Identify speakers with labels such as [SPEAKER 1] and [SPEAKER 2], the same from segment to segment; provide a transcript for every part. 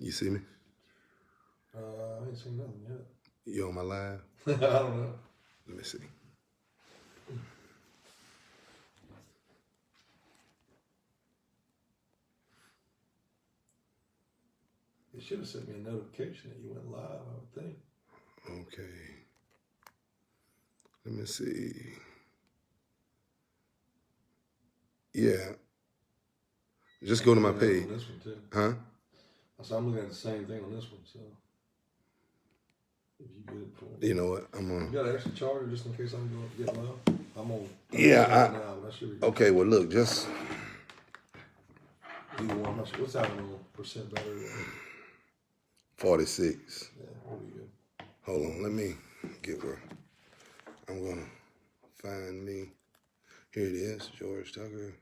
[SPEAKER 1] You see me?
[SPEAKER 2] I ain't seen nothing yet.
[SPEAKER 1] You on my live?
[SPEAKER 2] I don't know.
[SPEAKER 1] Let me see.
[SPEAKER 2] It should have sent me a notification that you went live, I would think.
[SPEAKER 1] Okay. Let me see. Yeah. Just go to my page.
[SPEAKER 2] On this one too.
[SPEAKER 1] Huh?
[SPEAKER 2] So I'm looking at the same thing on this one. So if you get it for me.
[SPEAKER 1] You know what? I'm on.
[SPEAKER 2] You got an extra charger just in case I'm going to get live? I'm on.
[SPEAKER 1] Yeah.
[SPEAKER 2] Now,
[SPEAKER 1] okay. Well, look. Just.
[SPEAKER 2] What's that one on percent battery?
[SPEAKER 1] 46.
[SPEAKER 2] Yeah, we'll be good.
[SPEAKER 1] Hold on. Let me get where I'm gonna find me. Here it is, George Tucker.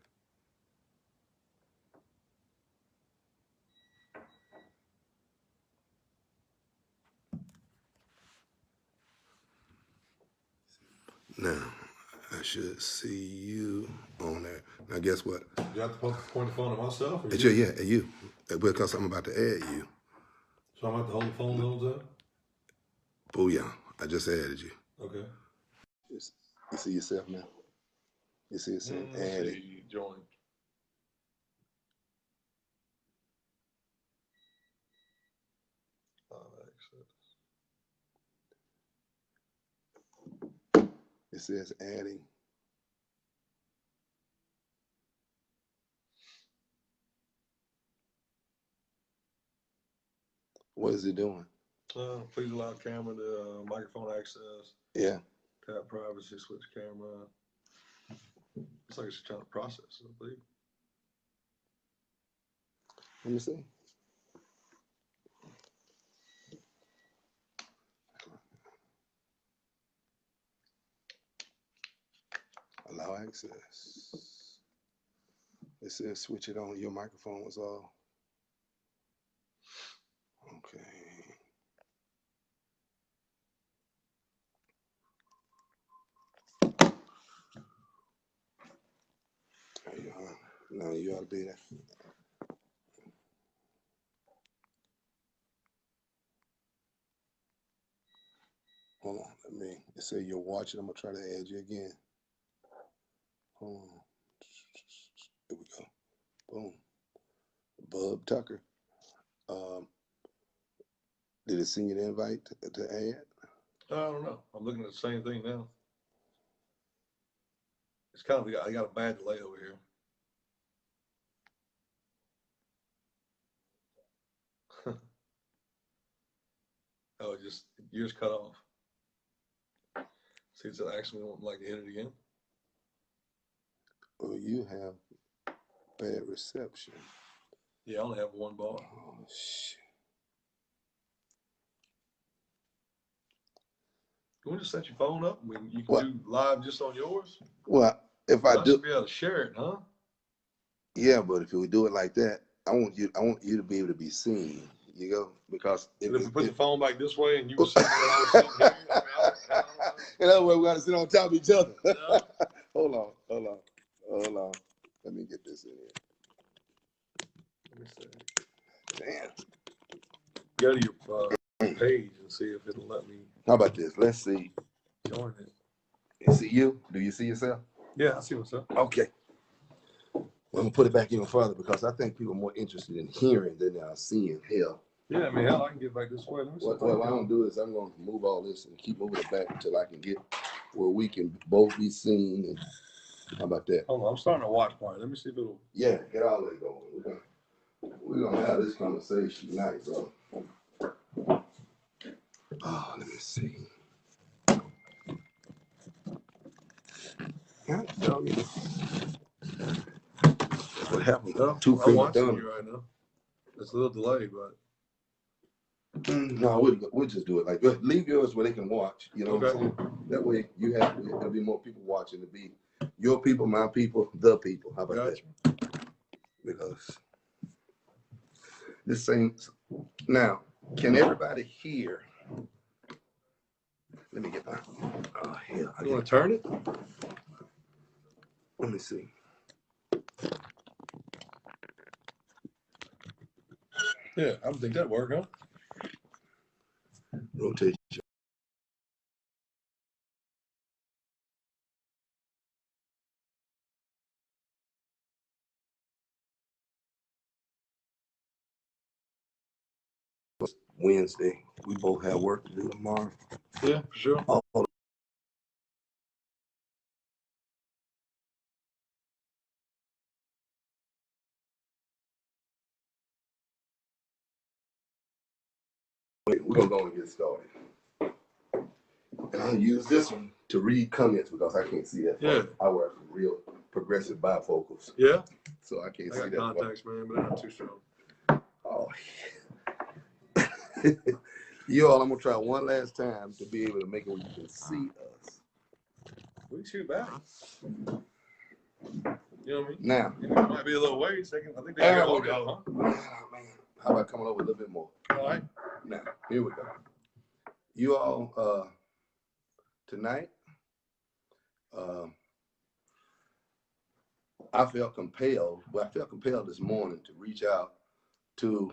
[SPEAKER 1] Now, I should see you on there. Now, guess what?
[SPEAKER 2] You have to point the phone at myself? Or
[SPEAKER 1] yeah, at you. Because I'm about to add you.
[SPEAKER 2] So I'm about to hold the phone holds up?
[SPEAKER 1] Booyah. I just added you.
[SPEAKER 2] Okay.
[SPEAKER 1] You see yourself now? You see yourself added.
[SPEAKER 2] Join.
[SPEAKER 1] It says adding. What is it doing?
[SPEAKER 2] Please allow camera to microphone access.
[SPEAKER 1] Yeah.
[SPEAKER 2] Tap privacy, switch camera. It's like it's trying to process, I believe.
[SPEAKER 1] Let me see. Allow access. It says switch it on. Your microphone was off. Okay. There you are. Now you ought to be there. Hold on. It say you're watching. I'm going to try to add you again. Hold on. Here we go. Boom. Bub Tucker. Did it send you the invite to add?
[SPEAKER 2] I don't know. I'm looking at the same thing now. It's kind of, I got a bad delay over here. Oh, yours cut off. See, it's actually won't like to hit it again.
[SPEAKER 1] Well, you have bad reception.
[SPEAKER 2] Yeah, I only have one bar.
[SPEAKER 1] Oh, shit.
[SPEAKER 2] You want to set your phone up? You can do live just on yours?
[SPEAKER 1] Well, if I do,
[SPEAKER 2] should be able to share it, huh?
[SPEAKER 1] Yeah, but if we do it like that, I want you to be able to be seen. You go because
[SPEAKER 2] if we put the phone back this way and you can see what I'm sitting here.
[SPEAKER 1] In other words, we got to sit on top of each other. Yeah. Hold on. Let me get this in here.
[SPEAKER 2] Let me see.
[SPEAKER 1] Damn.
[SPEAKER 2] Go to your page and see if it'll let me.
[SPEAKER 1] How about this? Let's see.
[SPEAKER 2] Join it.
[SPEAKER 1] You see you? Do you see yourself?
[SPEAKER 2] Yeah, I see what's up.
[SPEAKER 1] Okay. Well, I'm gonna put it back even further because I think people are more interested in hearing than they are seeing. Hell.
[SPEAKER 2] Yeah, I mean, hell, I can get back this way.
[SPEAKER 1] What I'm gonna do is I'm gonna move all this and keep moving it back until I can get where we can both be seen. And how about that?
[SPEAKER 2] Hold on, I'm starting to watch part. Let me see if it'll.
[SPEAKER 1] Yeah, get all that going. We're gonna have this conversation tonight, bro. Oh, let me see. God dog it. What happened?
[SPEAKER 2] No, I'm watching you right now. It's a little delayed, but.
[SPEAKER 1] No, we'll just do it like that. Leave yours where they can watch. You know what I'm saying? That way there'll be more people watching. It'll be your people, my people, the people. How about that? Because this thing now, can everybody hear? Let me get my hell.
[SPEAKER 2] You want to turn it?
[SPEAKER 1] Let me see.
[SPEAKER 3] Yeah, I would think that'd work, huh?
[SPEAKER 1] Rotation. Wednesday. We both have work to do tomorrow.
[SPEAKER 3] Yeah, for sure.
[SPEAKER 1] Oh, we're gonna go and get started. And I'll use this one to read comments because I can't see that.
[SPEAKER 3] Yeah.
[SPEAKER 1] I wear real progressive bifocals.
[SPEAKER 3] Yeah.
[SPEAKER 1] So I can't
[SPEAKER 3] I
[SPEAKER 1] see
[SPEAKER 3] got
[SPEAKER 1] that.
[SPEAKER 3] contacts, man, but they're not too strong.
[SPEAKER 1] Oh, you all, I'm gonna try one last time to be able to make it where you can see us.
[SPEAKER 3] We can shoot back. You know what I mean?
[SPEAKER 1] Now,
[SPEAKER 3] it might be a little ways. I think they
[SPEAKER 1] there
[SPEAKER 3] got
[SPEAKER 1] we
[SPEAKER 3] audio,
[SPEAKER 1] go.
[SPEAKER 3] huh?
[SPEAKER 1] Man, how about coming over a little bit more?
[SPEAKER 3] All right.
[SPEAKER 1] Now, here we go. You all, tonight, I felt compelled this morning to reach out to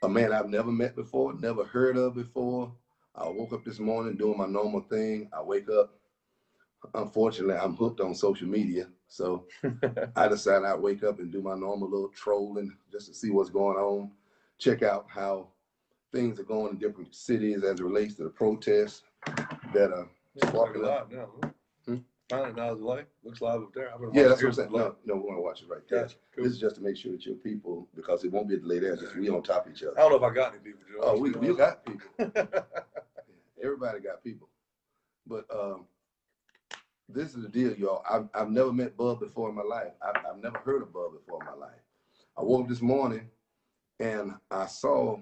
[SPEAKER 1] a man I've never met before, never heard of before. I woke up this morning doing my normal thing. I wake up, unfortunately, I'm hooked on social media. So I decided I'd wake up and do my normal little trolling just to see what's going on, check out how things are going in different cities as it relates to the protests that are sparking up.
[SPEAKER 3] Live now, huh? Finally, now it's live. Looks live up there.
[SPEAKER 1] Yeah, that's what I'm saying. No, we want to watch it right there.
[SPEAKER 3] Gotcha. Cool.
[SPEAKER 1] This is just to make sure that your people, because it won't be a delay there, just we on top of each other.
[SPEAKER 3] I don't know if I got any people, Joe.
[SPEAKER 1] Oh, you got people. Everybody got people. But this is the deal, y'all. I've never met Bub before in my life. I've never heard of Bub before in my life. I woke up this morning and I saw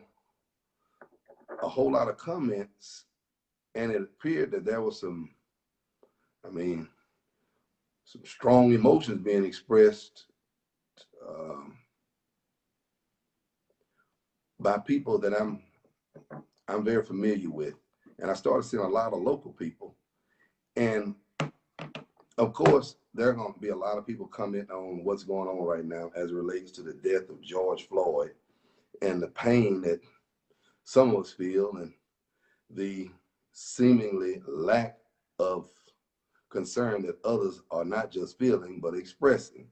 [SPEAKER 1] a whole lot of comments, and it appeared that there was some strong emotions being expressed by people that I'm very familiar with. And I started seeing a lot of local people. And of course, there are going to be a lot of people comment on what's going on right now as it relates to the death of George Floyd and the pain that some of us feel and the seemingly lack of concern that others are not just feeling, but expressing.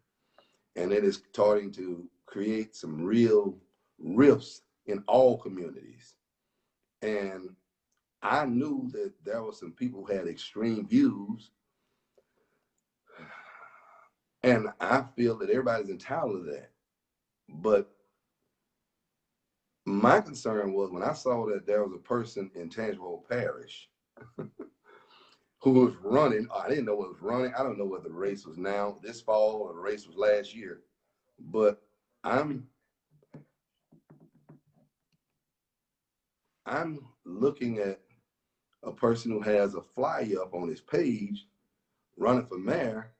[SPEAKER 1] And it is starting to create some real rifts in all communities. And I knew that there were some people who had extreme views. And I feel that everybody's entitled to that. But my concern was when I saw that there was a person in Tangipahoa Parish who was running. I didn't know what was running. I don't know what the race was now, this fall, or the race was last year. But I'm looking at a person who has a flyer up on his page running for mayor,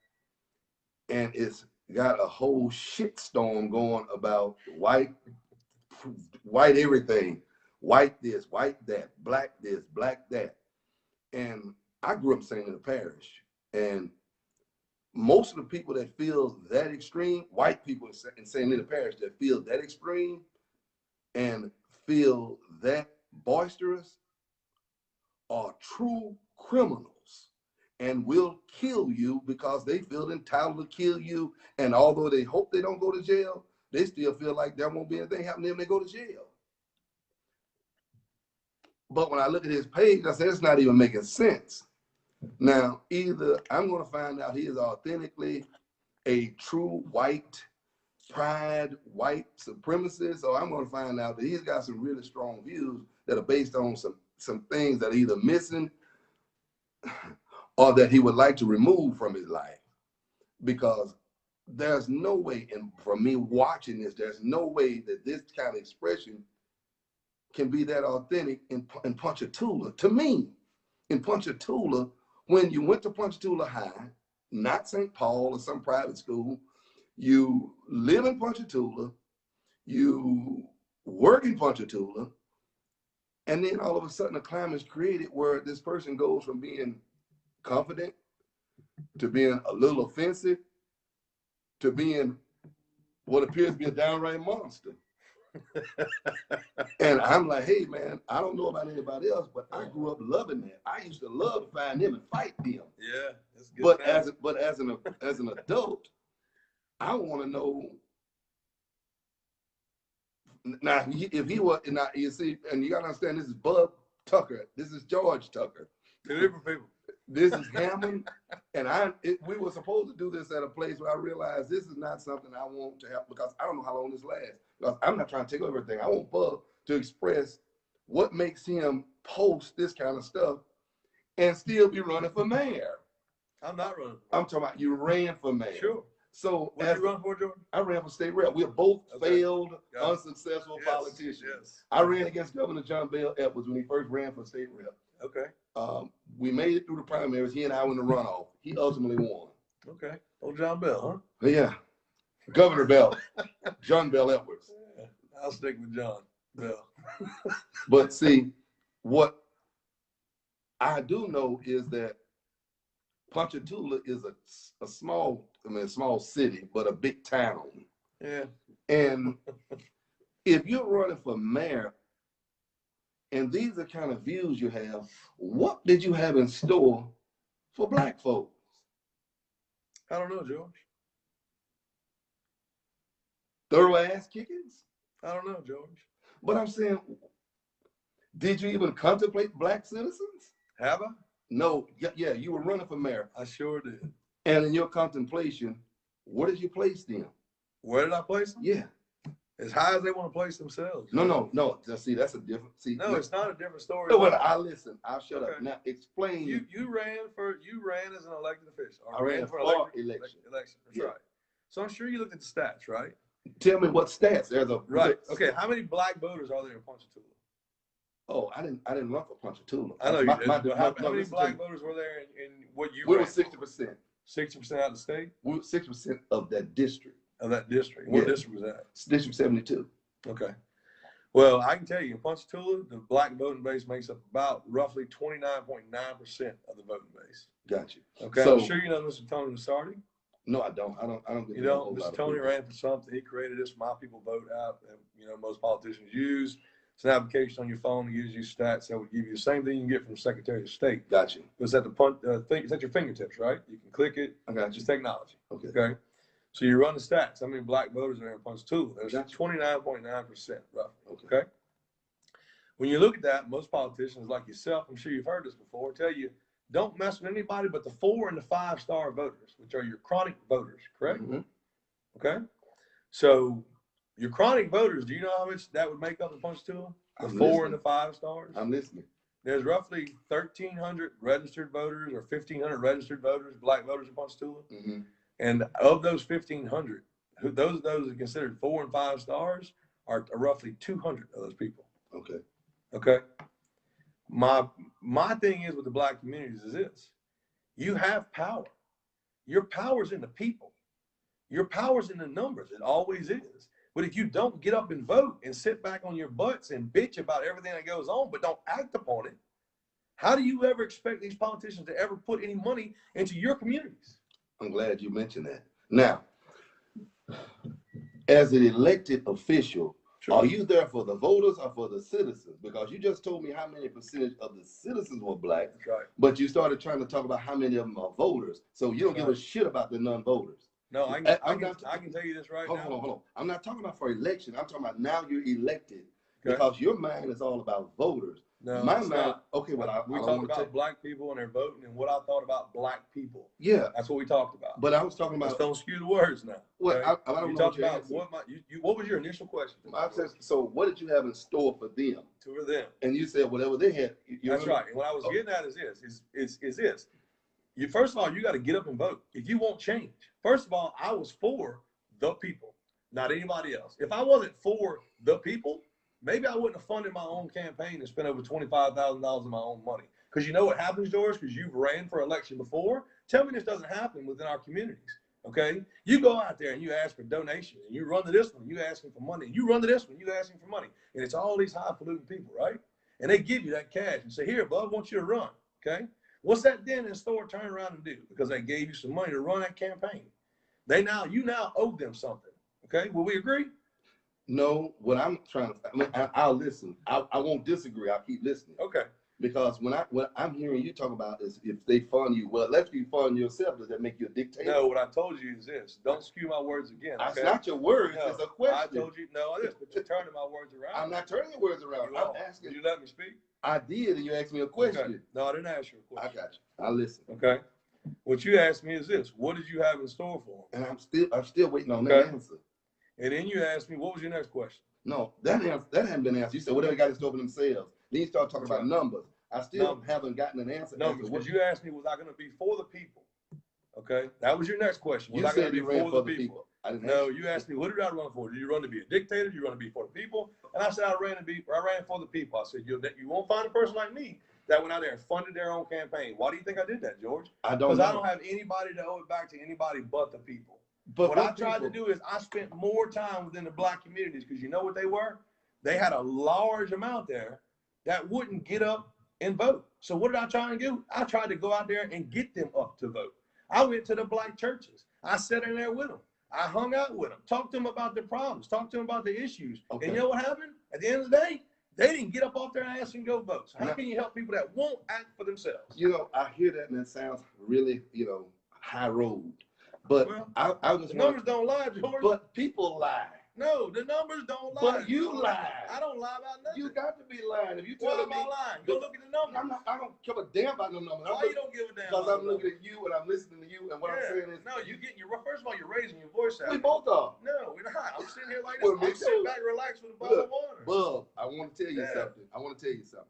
[SPEAKER 1] and it's got a whole shitstorm going about white everything, white this, white that, black this, black that. And I grew up singing in the parish, and most of the people that feel that extreme, white people in St. Nina Parish that feel that extreme and feel that boisterous are true criminals and will kill you because they feel entitled to kill you. And although they hope they don't go to jail, they still feel like there won't be anything happening to them when they go to jail. But when I look at his page, I said, it's not even making sense. Now, either I'm going to find out he is authentically a true white pride, white supremacist, or I'm going to find out that he's got some really strong views that are based on some things that are either missing or that he would like to remove from his life. Because there's no way, and from me watching this, there's no way that this kind of expression can be that authentic in Ponchatoula. To me, in Ponchatoula, when you went to Ponchatoula High, not St. Paul or some private school, you live in Ponchatoula, you work in Ponchatoula, and then all of a sudden a climate is created where this person goes from being confident to being a little offensive to being what appears to be a downright monster. And I'm like, hey man, I don't know about anybody else, but I grew up loving that. I used to love to find them and fight them.
[SPEAKER 3] Yeah, that's good.
[SPEAKER 1] But as an adult, I want to know. Now, if he was, now you see, and you gotta understand, this is Bub Tucker. This is George Tucker.
[SPEAKER 3] Two different people.
[SPEAKER 1] This is Hammond, and we were supposed to do this at a place where I realized this is not something I want to have, because I don't know how long this lasts. Because I'm not trying to take over everything. I want Bub to express what makes him post this kind of stuff and still be running for mayor.
[SPEAKER 3] I'm not running.
[SPEAKER 1] I'm talking about you ran for mayor.
[SPEAKER 3] Sure.
[SPEAKER 1] So
[SPEAKER 3] What you run for, Jordan?
[SPEAKER 1] I ran for state rep. We're both failed,
[SPEAKER 3] Yeah.
[SPEAKER 1] unsuccessful politicians.
[SPEAKER 3] Yes.
[SPEAKER 1] I ran against Governor John Bell Edwards when he first ran for state rep.
[SPEAKER 3] Okay.
[SPEAKER 1] We made it through the primaries. He and I were in the runoff. He ultimately won.
[SPEAKER 3] Okay. Old John Bell, huh?
[SPEAKER 1] But yeah, Governor Bell, John Bell Edwards.
[SPEAKER 3] Yeah. I'll stick with John Bell.
[SPEAKER 1] But see, what I do know is that Ponchatoula is a small city, but a big town.
[SPEAKER 3] Yeah.
[SPEAKER 1] And if you're running for mayor, and these are kind of views you have, what did you have in store for black folks?
[SPEAKER 3] I don't know, George.
[SPEAKER 1] Thorough ass kickings?
[SPEAKER 3] I don't know, George.
[SPEAKER 1] But I'm saying, did you even contemplate black citizens?
[SPEAKER 3] Have I?
[SPEAKER 1] No, yeah, you were running for mayor.
[SPEAKER 3] I sure did.
[SPEAKER 1] And in your contemplation, where did you place them?
[SPEAKER 3] Where did I place them?
[SPEAKER 1] Yeah.
[SPEAKER 3] As high as they want to place themselves.
[SPEAKER 1] No. See, that's a different. See,
[SPEAKER 3] No, it's not a different story.
[SPEAKER 1] No, well, I listen. I'll shut
[SPEAKER 3] Okay.
[SPEAKER 1] up. Now, explain.
[SPEAKER 3] You ran as an elected official.
[SPEAKER 1] I ran for election.
[SPEAKER 3] Election. That's
[SPEAKER 1] Yeah.
[SPEAKER 3] right. So I'm sure you looked at the stats, right?
[SPEAKER 1] Tell me what stats. There's a
[SPEAKER 3] Right. Okay. How many black voters are there in Ponchatoula?
[SPEAKER 1] Oh, I didn't run for Ponchatoula.
[SPEAKER 3] I know you did. But how many
[SPEAKER 1] listen to
[SPEAKER 3] black
[SPEAKER 1] me.
[SPEAKER 3] voters were there in what you
[SPEAKER 1] We
[SPEAKER 3] ran?
[SPEAKER 1] were 60%.
[SPEAKER 3] 60% out of the state
[SPEAKER 1] We were 60% of that district.
[SPEAKER 3] of that district. What
[SPEAKER 1] Yeah.
[SPEAKER 3] district was that?
[SPEAKER 1] District 72.
[SPEAKER 3] Okay. Well, I can tell you in Ponchatoula, the black voting base makes up about roughly 29.9% of the voting base.
[SPEAKER 1] Got you.
[SPEAKER 3] Okay.
[SPEAKER 1] So-
[SPEAKER 3] I'm sure you know Mr. Tony Masardi.
[SPEAKER 1] No, I don't. I don't. Get
[SPEAKER 3] You
[SPEAKER 1] to know a
[SPEAKER 3] know,
[SPEAKER 1] whole lot
[SPEAKER 3] Mr.
[SPEAKER 1] of
[SPEAKER 3] Tony
[SPEAKER 1] people.
[SPEAKER 3] ran for something. He created this My People Vote app that, most politicians use. It's an application on your phone that gives you stats that would give you the same thing you can get from the Secretary of State.
[SPEAKER 1] Got you.
[SPEAKER 3] It's at it's at your fingertips, right? You can click it.
[SPEAKER 1] I got
[SPEAKER 3] It's
[SPEAKER 1] you.
[SPEAKER 3] just technology.
[SPEAKER 1] Okay.
[SPEAKER 3] Okay. So you run the stats. How many black voters are there in Ponchatoula? There's
[SPEAKER 1] Gotcha.
[SPEAKER 3] 29.9% roughly.
[SPEAKER 1] Okay.
[SPEAKER 3] Okay. When you look at that, most politicians like yourself, I'm sure you've heard this before, tell you don't mess with anybody but the 4 and the 5-star voters, which are your chronic voters, correct?
[SPEAKER 1] Mhm.
[SPEAKER 3] Okay. So your chronic voters, do you know how much that would make up in Ponchatoula? The
[SPEAKER 1] I'm
[SPEAKER 3] 4
[SPEAKER 1] listening.
[SPEAKER 3] and the 5 stars?
[SPEAKER 1] I'm listening.
[SPEAKER 3] There's roughly 1,300 registered voters or 1,500 registered voters, black voters in Ponchatoula.
[SPEAKER 1] Mhm.
[SPEAKER 3] And of those 1,500, those are considered 4 and 5 stars are roughly 200 of those people.
[SPEAKER 1] Okay.
[SPEAKER 3] Okay. My thing is with the black communities is this: you have power. Your power's in the people. Your power's in the numbers. It always is. But if you don't get up and vote and sit back on your butts and bitch about everything that goes on, but don't act upon it, how do you ever expect these politicians to ever put any money into your communities?
[SPEAKER 1] I'm glad you mentioned that. Now, as an elected official, are you there for the voters or for the citizens? Because you just told me how many percentage of the citizens were black,
[SPEAKER 3] That's right.
[SPEAKER 1] but you started trying to talk about how many of them are voters. So you don't give a shit about the non-voters.
[SPEAKER 3] No, I can tell you this right now.
[SPEAKER 1] Hold on. I'm not talking about for election. I'm talking about now you're elected.
[SPEAKER 3] Okay.
[SPEAKER 1] Because your mind is all about voters.
[SPEAKER 3] No,
[SPEAKER 1] My
[SPEAKER 3] it's
[SPEAKER 1] mind,
[SPEAKER 3] not.
[SPEAKER 1] okay, well,
[SPEAKER 3] We
[SPEAKER 1] I
[SPEAKER 3] talked about black people and their voting and what I thought about black people.
[SPEAKER 1] yeah,
[SPEAKER 3] That's what we talked about.
[SPEAKER 1] but I was talking
[SPEAKER 3] Let's
[SPEAKER 1] about,
[SPEAKER 3] don't skew the words now.
[SPEAKER 1] well,
[SPEAKER 3] okay?
[SPEAKER 1] I don't
[SPEAKER 3] You
[SPEAKER 1] know
[SPEAKER 3] talked
[SPEAKER 1] what
[SPEAKER 3] about
[SPEAKER 1] answer.
[SPEAKER 3] what was your initial question?
[SPEAKER 1] I said, so what did you have in store for them?
[SPEAKER 3] To them.
[SPEAKER 1] And you said whatever they had.
[SPEAKER 3] That's right. And what I was getting at is this. You first of all, you got to get up and vote if you want change. First of all, I was for the people, not anybody else. If I wasn't for the people, maybe I wouldn't have funded my own campaign and spent over $25,000 of my own money. Because you know what happens, George? Because you've ran for election before. Tell me this doesn't happen within our communities. Okay, you go out there and you ask for donations, and you run to this one, you asking for money, and you run to this one, you asking for money, and it's all these highfalutin people, right? And they give you that cash and say, "Here, bud, I want you to run." Okay, what's that then in store turn around and do? Because they gave you some money to run that campaign. You now owe them something. Okay, will we agree?
[SPEAKER 1] No, what I'm trying to, I'll listen. I won't disagree. I'll keep listening.
[SPEAKER 3] Okay.
[SPEAKER 1] Because what I'm hearing you talk about is if they fund you, well, let you fund yourself. Does that make you a dictator?
[SPEAKER 3] No, what I told you is this. Don't skew my words again. Okay?
[SPEAKER 1] It's not your words.
[SPEAKER 3] No,
[SPEAKER 1] It's a question.
[SPEAKER 3] I told you, no, it is, but you're turning my words around.
[SPEAKER 1] I'm not turning your words around. I'm asking.
[SPEAKER 3] Did you let me speak?
[SPEAKER 1] I did, and you asked me a question.
[SPEAKER 3] Okay. No, I didn't ask you a question.
[SPEAKER 1] I got you. I listen.
[SPEAKER 3] Okay. What you asked me is this. What did you have in store for them?
[SPEAKER 1] And I'm still waiting on that answer.
[SPEAKER 3] And then you asked me, what was your next question?
[SPEAKER 1] No, that hadn't been answered. You said whatever got in store for themselves. Then you start talking about numbers. I still haven't gotten an answer.
[SPEAKER 3] Numbers. Because you asked me, was I going to be for the people? Okay. That was your next question. Was I going to be for the people? No, you asked me, what did I run for? Did you run to be a dictator? Did you run to be for the people? And I said, I ran for the people. I said, you won't find a person like me that went out there and funded their own campaign. Why do you think I did that, George?
[SPEAKER 1] I don't know.
[SPEAKER 3] Because I don't have anybody to owe it back to anybody but the people.
[SPEAKER 1] But
[SPEAKER 3] what I tried to do is I spent more time within the black communities because you know what they were? They had a large amount there that wouldn't get up and vote. So what did I try and do? I tried to go out there and get them up to vote. I went to the black churches. I sat in there with them. I hung out with them, talked to them about their problems, talked to them about the issues. Okay. And you know what happened? At the end of the day, they didn't get up off their ass and go vote. So how can you help people that won't act for themselves?
[SPEAKER 1] You know, I hear that and it sounds really, high road. But I was
[SPEAKER 3] the numbers don't lie, George.
[SPEAKER 1] But people lie.
[SPEAKER 3] No, the numbers don't lie.
[SPEAKER 1] But you lie.
[SPEAKER 3] I don't lie about nothing.
[SPEAKER 1] You got to be lying. If you
[SPEAKER 3] tell me,
[SPEAKER 1] lying?
[SPEAKER 3] Go look at the numbers.
[SPEAKER 1] I don't give a damn about no numbers.
[SPEAKER 3] Why you don't give a damn?
[SPEAKER 1] Because I'm looking at you and I'm listening to you, and what I'm saying is,
[SPEAKER 3] no, first of all, you're raising your voice out.
[SPEAKER 1] We both are.
[SPEAKER 3] No, we're not. I'm sitting here like this. I'm sitting back, relaxed with a bottle of water.
[SPEAKER 1] Bub, I want to tell you something.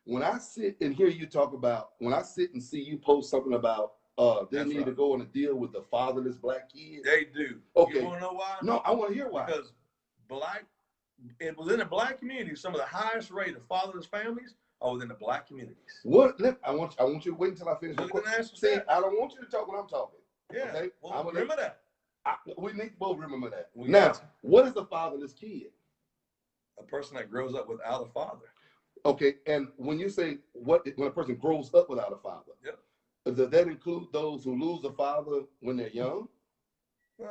[SPEAKER 1] When I sit and hear you talk about, when I sit and see you post something about they need to go on a deal with the fatherless black kids.
[SPEAKER 3] They do.
[SPEAKER 1] Okay.
[SPEAKER 3] You want to know why?
[SPEAKER 1] No, I want to hear why.
[SPEAKER 3] Because within the black community, some of the highest rate of fatherless families are within the black communities.
[SPEAKER 1] What? I want you to wait until I finish.
[SPEAKER 3] See,
[SPEAKER 1] I don't want you to talk when I'm talking.
[SPEAKER 3] Yeah. Okay? Well, remember that.
[SPEAKER 1] We need to both remember that. Now, what is a fatherless kid?
[SPEAKER 3] A person that grows up without a father.
[SPEAKER 1] Okay, and when you say when a person grows up without a father, does that include those who lose a father when they're young?
[SPEAKER 3] No.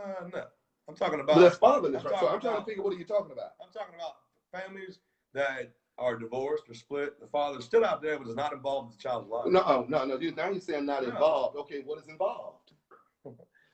[SPEAKER 3] I'm talking about.
[SPEAKER 1] But that's fatherless, right? So I'm trying to figure, what are you talking about?
[SPEAKER 3] I'm talking about families that are divorced or split. The father's still out there, but is not involved in the child's life.
[SPEAKER 1] No. Now you're saying not involved. Okay, what is involved?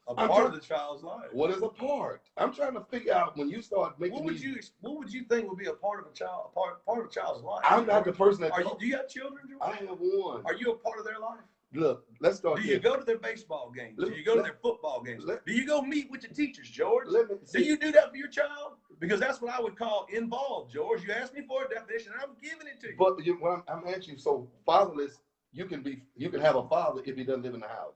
[SPEAKER 3] A part of the child's life.
[SPEAKER 1] What is a part? I'm trying to figure out when you start making.
[SPEAKER 3] What would you think would be a part of a child? Part of a child's life.
[SPEAKER 1] I'm not the person that.
[SPEAKER 3] Do you have children, George?
[SPEAKER 1] I have one.
[SPEAKER 3] Are you a part of their life?
[SPEAKER 1] Look, let's start.
[SPEAKER 3] Do you go to their baseball games? Do you go to their football games? Do you go meet with your teachers, George? Do you do that for your child? Because that's what I would call involved, George. You asked me for a definition, and I'm giving it to you.
[SPEAKER 1] But when I'm asking you, so fatherless, you can have a father if he doesn't live in the house.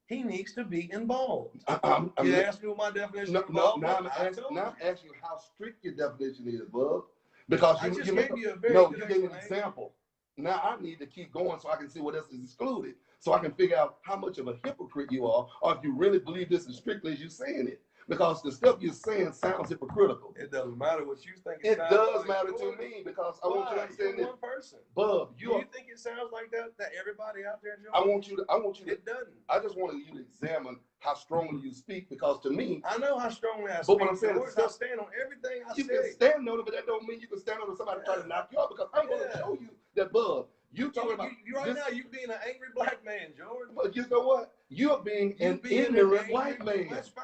[SPEAKER 3] He needs to be involved.
[SPEAKER 1] You
[SPEAKER 3] asked me what my definition of
[SPEAKER 1] involved. Now I'm asking you how strict your definition is, bub. Because you gave me an example. Now I need to keep going so I can see what else is excluded, so I can figure out how much of a hypocrite you are, or if you really believe this as strictly as you're saying it. Because the stuff you're saying sounds hypocritical.
[SPEAKER 3] It doesn't matter what you think.
[SPEAKER 1] It does matter to me, because I want you to understand this.
[SPEAKER 3] One person.
[SPEAKER 1] Bub,
[SPEAKER 3] do you think it sounds like that everybody out there? Joe?
[SPEAKER 1] I want you to.
[SPEAKER 3] It doesn't.
[SPEAKER 1] I just wanted you to examine how strongly you speak, because to me,
[SPEAKER 3] I know how strongly I speak.
[SPEAKER 1] But what I'm saying
[SPEAKER 3] is, I stand on everything I say.
[SPEAKER 1] You can stand on it, but that don't mean you can stand on it. Somebody try to knock you out, because I'm going to show you that, Bub. You talking about
[SPEAKER 3] now? You being an angry black man, George.
[SPEAKER 1] But you know what? You're being an ignorant white man.
[SPEAKER 3] That's fine.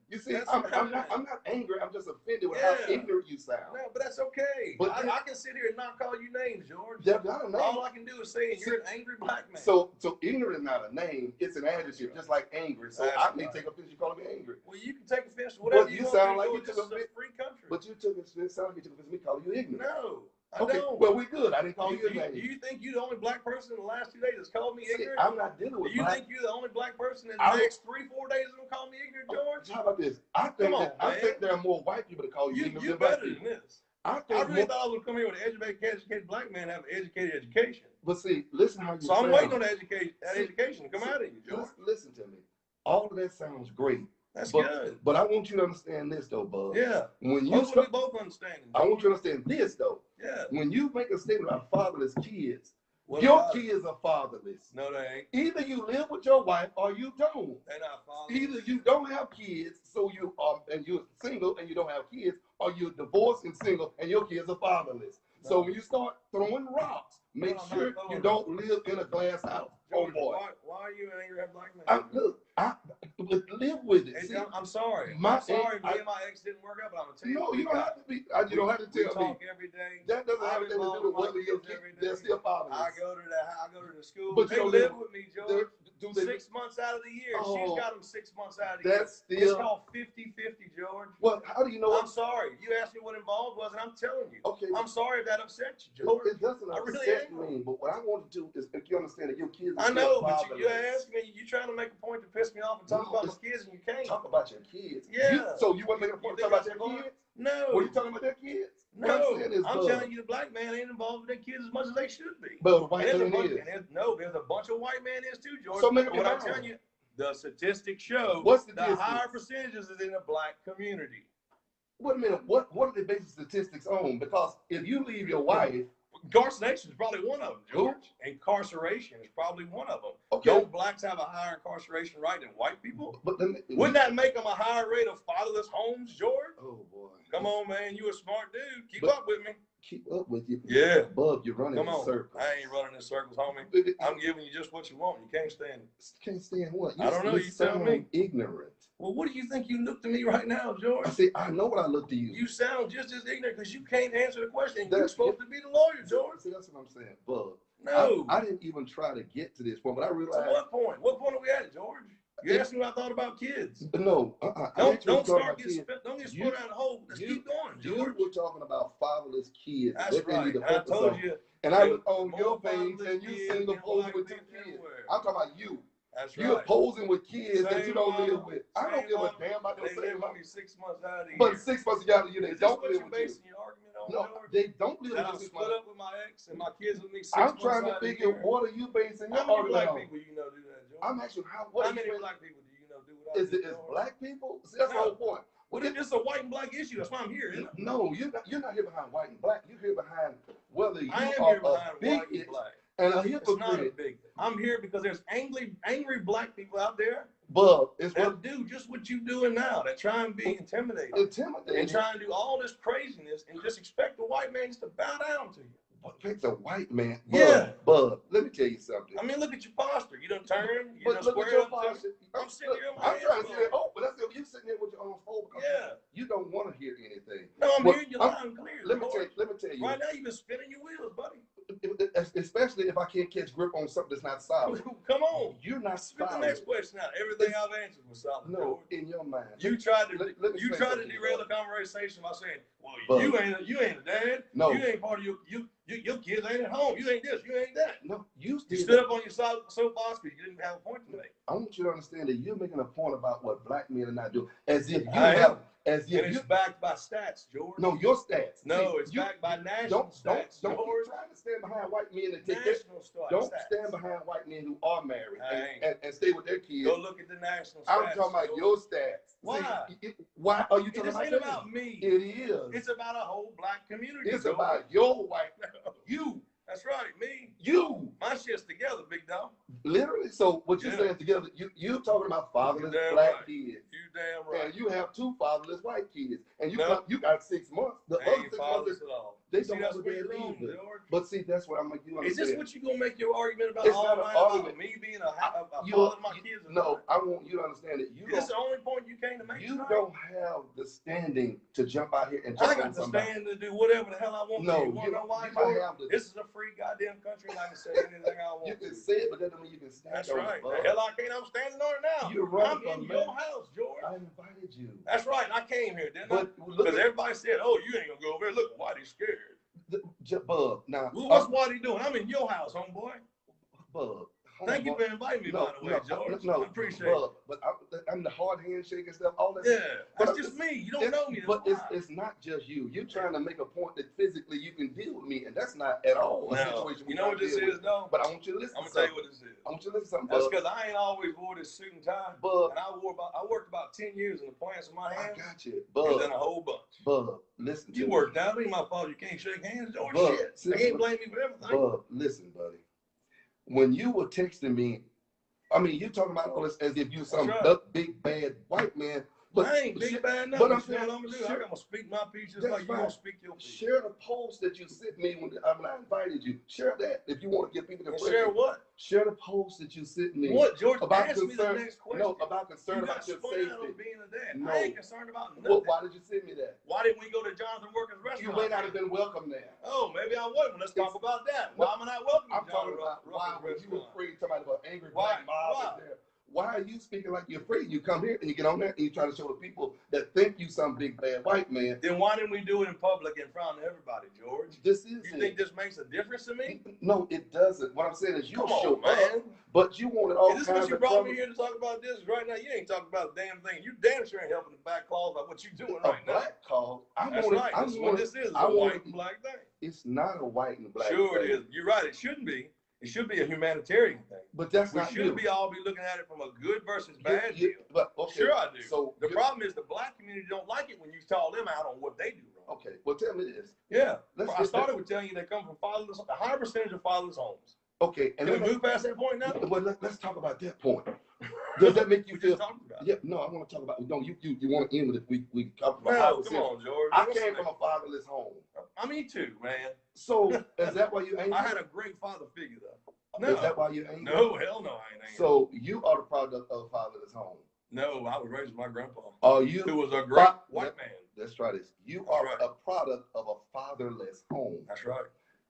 [SPEAKER 1] You see, I'm not angry. I'm just offended with how ignorant you sound.
[SPEAKER 3] No, but that's okay. But I can sit here and not call you names, George.
[SPEAKER 1] Yeah, not a name.
[SPEAKER 3] All I can do is say you're an angry black man.
[SPEAKER 1] So ignorant is not a name. It's an adjective, just like angry. So I may take offense. You calling me angry.
[SPEAKER 3] Well, you can take offense to whatever you
[SPEAKER 1] sound
[SPEAKER 3] want.
[SPEAKER 1] Like you took offense.
[SPEAKER 3] Free country.
[SPEAKER 1] But you took offense. Sound like you took offense me calling you ignorant.
[SPEAKER 3] No.
[SPEAKER 1] Okay, well, we good. I didn't call you a name.
[SPEAKER 3] Do you think you're the only black person in the last 2 days that's called me ignorant?
[SPEAKER 1] I'm not dealing with
[SPEAKER 3] Do you think you're the only black person in the next 3-4 days that's going to call me ignorant, George?
[SPEAKER 1] How about this? I think there are more white people that call you ignorant.
[SPEAKER 3] You're better than this.
[SPEAKER 1] I
[SPEAKER 3] really thought I was going to come here with an educated black man and have an educated education.
[SPEAKER 1] But see, listen how you
[SPEAKER 3] So I'm waiting on that education to come out of you, George.
[SPEAKER 1] Listen to me. All of that sounds great.
[SPEAKER 3] That's good.
[SPEAKER 1] But I want you to understand this, though, bud.
[SPEAKER 3] Yeah.
[SPEAKER 1] When you
[SPEAKER 3] both understand.
[SPEAKER 1] I want you to understand this, though.
[SPEAKER 3] Yeah.
[SPEAKER 1] When you make a statement about fatherless kids,
[SPEAKER 3] What
[SPEAKER 1] Your
[SPEAKER 3] about it?
[SPEAKER 1] kids are fatherless.
[SPEAKER 3] No, they ain't.
[SPEAKER 1] Either you live with your wife or you don't.
[SPEAKER 3] They're not fathers.
[SPEAKER 1] Either you don't have kids, so you are, and you're single and you don't have kids, or you're divorced and single and your kids are fatherless.
[SPEAKER 3] No.
[SPEAKER 1] So when you start throwing rocks, make
[SPEAKER 3] No, I'm not
[SPEAKER 1] sure
[SPEAKER 3] throwing
[SPEAKER 1] you
[SPEAKER 3] them.
[SPEAKER 1] don't live in a glass house. Oh
[SPEAKER 3] George,
[SPEAKER 1] boy.
[SPEAKER 3] why are you an angry black man?
[SPEAKER 1] I live with it.
[SPEAKER 3] Hey,
[SPEAKER 1] See,
[SPEAKER 3] I'm sorry.
[SPEAKER 1] my-
[SPEAKER 3] I'm sorry.
[SPEAKER 1] I-
[SPEAKER 3] Me and my ex didn't work out, but I'm gonna tell you.
[SPEAKER 1] no,
[SPEAKER 3] what
[SPEAKER 1] you
[SPEAKER 3] we
[SPEAKER 1] don't
[SPEAKER 3] got.
[SPEAKER 1] have to be. You don't have to
[SPEAKER 3] We
[SPEAKER 1] tell me.
[SPEAKER 3] talk every day.
[SPEAKER 1] That doesn't have
[SPEAKER 3] I'm
[SPEAKER 1] anything to
[SPEAKER 3] involved
[SPEAKER 1] do with
[SPEAKER 3] with my
[SPEAKER 1] whether your
[SPEAKER 3] kids
[SPEAKER 1] kids
[SPEAKER 3] every day.
[SPEAKER 1] they're still fatherless.
[SPEAKER 3] I go to the school.
[SPEAKER 1] But
[SPEAKER 3] They
[SPEAKER 1] you don't
[SPEAKER 3] live
[SPEAKER 1] live-
[SPEAKER 3] with me, George.
[SPEAKER 1] Do they?
[SPEAKER 3] 6 months out of the year.
[SPEAKER 1] Oh,
[SPEAKER 3] She's got them 6 months out of the year.
[SPEAKER 1] That's
[SPEAKER 3] It's
[SPEAKER 1] still.
[SPEAKER 3] called 50-50, George.
[SPEAKER 1] Well, how do you know?
[SPEAKER 3] I'm sorry. You asked me what involved was, and I'm telling you.
[SPEAKER 1] Okay.
[SPEAKER 3] I'm sorry if that upset you, George.
[SPEAKER 1] It doesn't
[SPEAKER 3] I really
[SPEAKER 1] upset
[SPEAKER 3] am.
[SPEAKER 1] me, but what I want to do is if you understand that your kids are
[SPEAKER 3] I know,
[SPEAKER 1] still
[SPEAKER 3] but you
[SPEAKER 1] fatherless.
[SPEAKER 3] asked me, you're trying to make a point to piss me off and talk
[SPEAKER 1] No,
[SPEAKER 3] about my
[SPEAKER 1] it's-
[SPEAKER 3] kids, and you can't.
[SPEAKER 1] Talk about your kids.
[SPEAKER 3] Yeah.
[SPEAKER 1] So you want to make a point to talk about your kids?
[SPEAKER 3] No.
[SPEAKER 1] What are you talking about their kids? What
[SPEAKER 3] No.
[SPEAKER 1] I'm saying is,
[SPEAKER 3] I'm telling you, the black man ain't involved with their kids as much as they should be.
[SPEAKER 1] but the white
[SPEAKER 3] And there's a
[SPEAKER 1] man
[SPEAKER 3] bunch,
[SPEAKER 1] is.
[SPEAKER 3] and there's a bunch of white men is too, George.
[SPEAKER 1] So make
[SPEAKER 3] But
[SPEAKER 1] it
[SPEAKER 3] what I'm
[SPEAKER 1] down.
[SPEAKER 3] telling you, the statistics show
[SPEAKER 1] What's the
[SPEAKER 3] the
[SPEAKER 1] distance?
[SPEAKER 3] higher percentages is in the black community.
[SPEAKER 1] Wait a minute. What are they basing statistics on? Because if you leave your wife,
[SPEAKER 3] Incarceration is probably one of them,
[SPEAKER 1] Who?
[SPEAKER 3] George. Incarceration is probably one of them.
[SPEAKER 1] okay,
[SPEAKER 3] Don't blacks have a higher incarceration rate than white people?
[SPEAKER 1] but then
[SPEAKER 3] Wouldn't that make them a higher rate of fatherless homes, George?
[SPEAKER 1] Oh boy.
[SPEAKER 3] Come on, man. You a smart dude. Keep
[SPEAKER 1] But-
[SPEAKER 3] up with me.
[SPEAKER 1] Keep up with you.
[SPEAKER 3] Yeah.
[SPEAKER 1] Bub, you're running
[SPEAKER 3] Come
[SPEAKER 1] in
[SPEAKER 3] on.
[SPEAKER 1] circles.
[SPEAKER 3] I ain't running in circles, homie.
[SPEAKER 1] But it-
[SPEAKER 3] I'm giving you just what you want. You can't stand it.
[SPEAKER 1] can't stand what?
[SPEAKER 3] I don't know, you tell
[SPEAKER 1] sound
[SPEAKER 3] me.
[SPEAKER 1] ignorant.
[SPEAKER 3] Well, what do you think you look to me right now, George?
[SPEAKER 1] I see. I know what I look to you.
[SPEAKER 3] You sound just as ignorant because you can't answer the question. You're
[SPEAKER 1] That's-
[SPEAKER 3] supposed to be the lawyer, George.
[SPEAKER 1] See, that's what I'm saying. Bub.
[SPEAKER 3] No.
[SPEAKER 1] I didn't even try to get to this point, but I
[SPEAKER 3] To
[SPEAKER 1] realized.
[SPEAKER 3] what point? What point are we at, George? You asked me what I thought about kids.
[SPEAKER 1] No.
[SPEAKER 3] Don't
[SPEAKER 1] start
[SPEAKER 3] start getting don't get
[SPEAKER 1] You-
[SPEAKER 3] spun out of the hole. Let's
[SPEAKER 1] you-
[SPEAKER 3] keep going,
[SPEAKER 1] You
[SPEAKER 3] George.
[SPEAKER 1] were talking about fatherless kids.
[SPEAKER 3] That's
[SPEAKER 1] that they
[SPEAKER 3] right.
[SPEAKER 1] need to
[SPEAKER 3] And I
[SPEAKER 1] focus
[SPEAKER 3] told
[SPEAKER 1] on.
[SPEAKER 3] you.
[SPEAKER 1] And I was
[SPEAKER 3] there
[SPEAKER 1] on
[SPEAKER 3] more
[SPEAKER 1] your page,
[SPEAKER 3] fatherless
[SPEAKER 1] and you
[SPEAKER 3] kids
[SPEAKER 1] single
[SPEAKER 3] than
[SPEAKER 1] posing
[SPEAKER 3] black
[SPEAKER 1] with two
[SPEAKER 3] people
[SPEAKER 1] kids.
[SPEAKER 3] everywhere.
[SPEAKER 1] I'm talking about you.
[SPEAKER 3] That's
[SPEAKER 1] You're
[SPEAKER 3] right.
[SPEAKER 1] posing with kids that you
[SPEAKER 3] Same
[SPEAKER 1] don't
[SPEAKER 3] mama,
[SPEAKER 1] live with. I don't
[SPEAKER 3] same
[SPEAKER 1] give a
[SPEAKER 3] mama.
[SPEAKER 1] damn about your
[SPEAKER 3] They
[SPEAKER 1] same
[SPEAKER 3] live
[SPEAKER 1] mama.
[SPEAKER 3] with me 6 months out of the
[SPEAKER 1] But
[SPEAKER 3] year.
[SPEAKER 1] 6 months ago, you they
[SPEAKER 3] Is this
[SPEAKER 1] don't
[SPEAKER 3] what
[SPEAKER 1] live
[SPEAKER 3] you're
[SPEAKER 1] with you.
[SPEAKER 3] basing your argument on,
[SPEAKER 1] No,
[SPEAKER 3] George?
[SPEAKER 1] they don't live
[SPEAKER 3] That I
[SPEAKER 1] with you.
[SPEAKER 3] split up with my ex and my kids with me 6
[SPEAKER 1] I'm
[SPEAKER 3] months
[SPEAKER 1] trying to
[SPEAKER 3] out of the
[SPEAKER 1] figure
[SPEAKER 3] year.
[SPEAKER 1] what are you basing your
[SPEAKER 3] How many
[SPEAKER 1] argument
[SPEAKER 3] black
[SPEAKER 1] on?
[SPEAKER 3] people you know do that, George?
[SPEAKER 1] I'm asking what
[SPEAKER 3] How
[SPEAKER 1] are you
[SPEAKER 3] many
[SPEAKER 1] basing-
[SPEAKER 3] black people do you know do what I
[SPEAKER 1] Is
[SPEAKER 3] do,
[SPEAKER 1] it
[SPEAKER 3] George?
[SPEAKER 1] black people? See, that's the
[SPEAKER 3] No.
[SPEAKER 1] whole point.
[SPEAKER 3] Well, it's a white and black issue. That's why I'm here, isn't it?
[SPEAKER 1] No, you're not here behind white and black. You're here behind whether you
[SPEAKER 3] I am
[SPEAKER 1] are
[SPEAKER 3] here behind
[SPEAKER 1] a
[SPEAKER 3] white
[SPEAKER 1] bigot
[SPEAKER 3] and black.
[SPEAKER 1] and a
[SPEAKER 3] It's not a
[SPEAKER 1] hypocrite.
[SPEAKER 3] big thing. I'm here because there's angry black people out there
[SPEAKER 1] But it's
[SPEAKER 3] that
[SPEAKER 1] what
[SPEAKER 3] do just what you doing now. That try and be intimidated and
[SPEAKER 1] intimidating.
[SPEAKER 3] try and do all this craziness and just expect the white man just to bow down to you.
[SPEAKER 1] What makes a white man?
[SPEAKER 3] Yeah.
[SPEAKER 1] Bub, let me tell you something.
[SPEAKER 3] I mean, look at your posture. You done turn. You
[SPEAKER 1] But
[SPEAKER 3] done
[SPEAKER 1] look at
[SPEAKER 3] square
[SPEAKER 1] your
[SPEAKER 3] up. to-
[SPEAKER 1] posture.
[SPEAKER 3] I'm sitting here on my
[SPEAKER 1] I'm trying to
[SPEAKER 3] elbow.
[SPEAKER 1] say, oh, but that's it. You sitting there with your arms folded because
[SPEAKER 3] Yeah.
[SPEAKER 1] you don't want to hear anything.
[SPEAKER 3] No, I'm
[SPEAKER 1] Well,
[SPEAKER 3] hearing you
[SPEAKER 1] I'm-
[SPEAKER 3] loud and clear.
[SPEAKER 1] Let me
[SPEAKER 3] Lord.
[SPEAKER 1] tell you.
[SPEAKER 3] Right now, you've been spinning your wheels, buddy.
[SPEAKER 1] Especially if I can't catch grip on something that's not solid.
[SPEAKER 3] Come on.
[SPEAKER 1] You're not
[SPEAKER 3] Spit the
[SPEAKER 1] solid.
[SPEAKER 3] next question out. Everything I've answered was solid.
[SPEAKER 1] No,
[SPEAKER 3] George.
[SPEAKER 1] in your mind.
[SPEAKER 3] You tried to
[SPEAKER 1] Let me
[SPEAKER 3] you
[SPEAKER 1] say
[SPEAKER 3] tried to
[SPEAKER 1] something,
[SPEAKER 3] derail
[SPEAKER 1] Bub.
[SPEAKER 3] the conversation by saying, "Well,
[SPEAKER 1] Bub.
[SPEAKER 3] you ain't a dad.
[SPEAKER 1] No.
[SPEAKER 3] You ain't part of your kids ain't at home. You ain't this. You ain't that."
[SPEAKER 1] No,
[SPEAKER 3] You
[SPEAKER 1] still.
[SPEAKER 3] stood up on your soapbox because you didn't have a point to make.
[SPEAKER 1] I want you to understand that you're making a point about what black men are not doing, as if you
[SPEAKER 3] I am.
[SPEAKER 1] have, as
[SPEAKER 3] And
[SPEAKER 1] if
[SPEAKER 3] it's
[SPEAKER 1] you.
[SPEAKER 3] backed by stats, George.
[SPEAKER 1] No, your stats.
[SPEAKER 3] No,
[SPEAKER 1] See,
[SPEAKER 3] it's
[SPEAKER 1] you-
[SPEAKER 3] backed by national
[SPEAKER 1] Don't
[SPEAKER 3] stats,
[SPEAKER 1] keep
[SPEAKER 3] George.
[SPEAKER 1] trying to stand behind white men and take that.
[SPEAKER 3] National stats.
[SPEAKER 1] Don't stand behind white men who are married
[SPEAKER 3] I ain't.
[SPEAKER 1] and stay with their kids.
[SPEAKER 3] Go look at the national stats.
[SPEAKER 1] I'm talking about
[SPEAKER 3] George.
[SPEAKER 1] your stats.
[SPEAKER 3] Why?
[SPEAKER 1] See, why are you
[SPEAKER 3] It
[SPEAKER 1] talking
[SPEAKER 3] just
[SPEAKER 1] about
[SPEAKER 3] ain't
[SPEAKER 1] them?
[SPEAKER 3] about me.
[SPEAKER 1] It is.
[SPEAKER 3] It's about a whole black community.
[SPEAKER 1] It's
[SPEAKER 3] George.
[SPEAKER 1] about your white.
[SPEAKER 3] you. That's right, me.
[SPEAKER 1] You
[SPEAKER 3] My shit's together, big dog.
[SPEAKER 1] literally. So what you're
[SPEAKER 3] Yeah.
[SPEAKER 1] saying together, you talking about fatherless
[SPEAKER 3] You're damn
[SPEAKER 1] black
[SPEAKER 3] right.
[SPEAKER 1] kids.
[SPEAKER 3] You damn right.
[SPEAKER 1] And you have two fatherless white kids, and
[SPEAKER 3] No.
[SPEAKER 1] you got 6 months. The
[SPEAKER 3] They
[SPEAKER 1] other
[SPEAKER 3] ain't
[SPEAKER 1] 6
[SPEAKER 3] fathers
[SPEAKER 1] months,
[SPEAKER 3] at all.
[SPEAKER 1] they
[SPEAKER 3] See,
[SPEAKER 1] don't
[SPEAKER 3] that's
[SPEAKER 1] have a
[SPEAKER 3] where you're
[SPEAKER 1] dad
[SPEAKER 3] wrong,
[SPEAKER 1] either.
[SPEAKER 3] George.
[SPEAKER 1] But see, that's what I'm like. You
[SPEAKER 3] Is
[SPEAKER 1] understand?
[SPEAKER 3] this what you gonna make your argument about
[SPEAKER 1] It's
[SPEAKER 3] all
[SPEAKER 1] not an
[SPEAKER 3] night about
[SPEAKER 1] argument.
[SPEAKER 3] me being a father
[SPEAKER 1] You-
[SPEAKER 3] of my kids?
[SPEAKER 1] No, I want you to understand that you
[SPEAKER 3] This is
[SPEAKER 1] don't.
[SPEAKER 3] the only point you came to make.
[SPEAKER 1] You
[SPEAKER 3] tonight?
[SPEAKER 1] don't have the standing to jump out here and
[SPEAKER 3] I
[SPEAKER 1] jump
[SPEAKER 3] got
[SPEAKER 1] on
[SPEAKER 3] to
[SPEAKER 1] somebody.
[SPEAKER 3] stand to do whatever the hell I want
[SPEAKER 1] No,
[SPEAKER 3] to. You want to know why?
[SPEAKER 1] you might
[SPEAKER 3] George?
[SPEAKER 1] have the.
[SPEAKER 3] This is a free goddamn country, and I can say anything I want
[SPEAKER 1] You
[SPEAKER 3] to.
[SPEAKER 1] can say it, but that doesn't mean you can stand
[SPEAKER 3] That's
[SPEAKER 1] on
[SPEAKER 3] right.
[SPEAKER 1] it.
[SPEAKER 3] The
[SPEAKER 1] bud.
[SPEAKER 3] hell I can't. I'm standing on it now.
[SPEAKER 1] You're right,
[SPEAKER 3] I'm in
[SPEAKER 1] man.
[SPEAKER 3] your house, George.
[SPEAKER 1] I invited you.
[SPEAKER 3] That's right. And I came here, didn't
[SPEAKER 1] But
[SPEAKER 3] I?
[SPEAKER 1] look
[SPEAKER 3] Because
[SPEAKER 1] at
[SPEAKER 3] everybody said, "Oh, you ain't gonna go over there. Look, Whitey's scared."
[SPEAKER 1] Bub. Now,
[SPEAKER 3] Well, what's Whitey doing? I'm in your house, homeboy.
[SPEAKER 1] Bub.
[SPEAKER 3] Thank you for inviting me, by the way, George. I appreciate it.
[SPEAKER 1] Bub, but I'm the hard handshake and stuff. All that.
[SPEAKER 3] Yeah,
[SPEAKER 1] But
[SPEAKER 3] that's
[SPEAKER 1] I'm
[SPEAKER 3] just me. You don't know me.
[SPEAKER 1] But
[SPEAKER 3] That's why.
[SPEAKER 1] it's not just you. You're trying to make a point that physically you can deal with me, and that's not at all a
[SPEAKER 3] No.
[SPEAKER 1] situation.
[SPEAKER 3] You know what this is, though?
[SPEAKER 1] But I want you to listen.
[SPEAKER 3] I'm
[SPEAKER 1] to
[SPEAKER 3] gonna tell you
[SPEAKER 1] something.
[SPEAKER 3] what this is.
[SPEAKER 1] I want you to listen to something.
[SPEAKER 3] That's
[SPEAKER 1] Bub.
[SPEAKER 3] because I ain't always wore this suit and tie,
[SPEAKER 1] Bub,
[SPEAKER 3] and I worked about 10 years in the plants of my
[SPEAKER 1] I
[SPEAKER 3] hands,
[SPEAKER 1] got you.
[SPEAKER 3] and
[SPEAKER 1] Bub,
[SPEAKER 3] then a whole bunch.
[SPEAKER 1] Bub, listen to
[SPEAKER 3] You
[SPEAKER 1] me.
[SPEAKER 3] worked out. It ain't my fault you can't shake hands, George.
[SPEAKER 1] Bub,
[SPEAKER 3] Shit,
[SPEAKER 1] see,
[SPEAKER 3] they can't blame me for everything.
[SPEAKER 1] Bub, listen, buddy. when you were texting me, I mean, you're talking about all this as if you're some
[SPEAKER 3] right.
[SPEAKER 1] big bad white man. But
[SPEAKER 3] I ain't big bad
[SPEAKER 1] but
[SPEAKER 3] nothing.
[SPEAKER 1] I'm saying,
[SPEAKER 3] What I'm gonna do? I'm gonna speak my piece just like you
[SPEAKER 1] fine.
[SPEAKER 3] gonna speak your piece.
[SPEAKER 1] Share the post that you sent me when I invited you. Share that if you want to give people the impression.
[SPEAKER 3] Share what?
[SPEAKER 1] Share the post that you sent me.
[SPEAKER 3] What, George?
[SPEAKER 1] About
[SPEAKER 3] Ask me the
[SPEAKER 1] concern,
[SPEAKER 3] next question.
[SPEAKER 1] no, about concern
[SPEAKER 3] you
[SPEAKER 1] about your
[SPEAKER 3] spun
[SPEAKER 1] safety.
[SPEAKER 3] out on being a dad.
[SPEAKER 1] No.
[SPEAKER 3] I ain't concerned about nothing.
[SPEAKER 1] Well, why did you send me that?
[SPEAKER 3] Why didn't we go to Jonathan Workers
[SPEAKER 1] You
[SPEAKER 3] restaurant?
[SPEAKER 1] may not have been welcome there.
[SPEAKER 3] Oh, maybe I wasn't. Let's talk about that. Why am I not welcome
[SPEAKER 1] I'm
[SPEAKER 3] to
[SPEAKER 1] talking
[SPEAKER 3] Jonathan
[SPEAKER 1] about why
[SPEAKER 3] Workers
[SPEAKER 1] when you were
[SPEAKER 3] restaurant?
[SPEAKER 1] afraid somebody about angry
[SPEAKER 3] Why?
[SPEAKER 1] black mob
[SPEAKER 3] Why?
[SPEAKER 1] is there. Why are you speaking like you're afraid? You come here and you get on there and you try to show the people that think you some big bad white man.
[SPEAKER 3] Then why didn't we do it in public in front of everybody, George?
[SPEAKER 1] This is
[SPEAKER 3] You
[SPEAKER 1] it.
[SPEAKER 3] think this makes a difference to me?
[SPEAKER 1] No, it doesn't. What I'm saying is you
[SPEAKER 3] Come
[SPEAKER 1] show
[SPEAKER 3] on, man.
[SPEAKER 1] up, but you wanted all
[SPEAKER 3] Is this
[SPEAKER 1] kinds
[SPEAKER 3] what you
[SPEAKER 1] of
[SPEAKER 3] brought
[SPEAKER 1] trouble.
[SPEAKER 3] me here to talk about this? Right now, you ain't talking about a damn thing. You damn sure ain't helping the back cause about what you're doing
[SPEAKER 1] A
[SPEAKER 3] right now.
[SPEAKER 1] black cause.
[SPEAKER 3] That's right. This is what this is. It's
[SPEAKER 1] I
[SPEAKER 3] a
[SPEAKER 1] want-
[SPEAKER 3] white and black thing.
[SPEAKER 1] It's not a white and black
[SPEAKER 3] Sure
[SPEAKER 1] thing.
[SPEAKER 3] it is. You're right. It shouldn't be. It should be a humanitarian thing.
[SPEAKER 1] But that's
[SPEAKER 3] We
[SPEAKER 1] not
[SPEAKER 3] should
[SPEAKER 1] you.
[SPEAKER 3] be all be looking at it from a good versus bad deal.
[SPEAKER 1] But okay.
[SPEAKER 3] Sure I do.
[SPEAKER 1] So
[SPEAKER 3] The problem is the black community don't like it when you call them out on what they do wrong.
[SPEAKER 1] Okay. Well, tell me this.
[SPEAKER 3] Yeah.
[SPEAKER 1] Let's
[SPEAKER 3] I
[SPEAKER 1] get
[SPEAKER 3] started with telling you they come from fatherless, a higher percentage of fatherless homes.
[SPEAKER 1] Okay. And
[SPEAKER 3] Can we move past that point now?
[SPEAKER 1] Well, let's talk about that point. Does that make you
[SPEAKER 3] We
[SPEAKER 1] feel?
[SPEAKER 3] just talked about it.
[SPEAKER 1] Yeah. No, I want to talk about. No, you want to end with it. We come from a
[SPEAKER 3] No,
[SPEAKER 1] high
[SPEAKER 3] come
[SPEAKER 1] percentage.
[SPEAKER 3] on, George.
[SPEAKER 1] I
[SPEAKER 3] What's
[SPEAKER 1] came
[SPEAKER 3] the
[SPEAKER 1] from a fatherless home.
[SPEAKER 3] I me too, man.
[SPEAKER 1] So is that why you angry?
[SPEAKER 3] I had a great father figure though.
[SPEAKER 1] Is
[SPEAKER 3] No,
[SPEAKER 1] that why you angry?
[SPEAKER 3] no, hell no, I ain't angry.
[SPEAKER 1] So you are the product of a fatherless home.
[SPEAKER 3] No, I was raised with my grandpa,
[SPEAKER 1] Are you?
[SPEAKER 3] who was a great
[SPEAKER 1] Fa-
[SPEAKER 3] white man.
[SPEAKER 1] Let's try this. You
[SPEAKER 3] That's
[SPEAKER 1] are
[SPEAKER 3] right.
[SPEAKER 1] a product of a fatherless home,
[SPEAKER 3] That's right.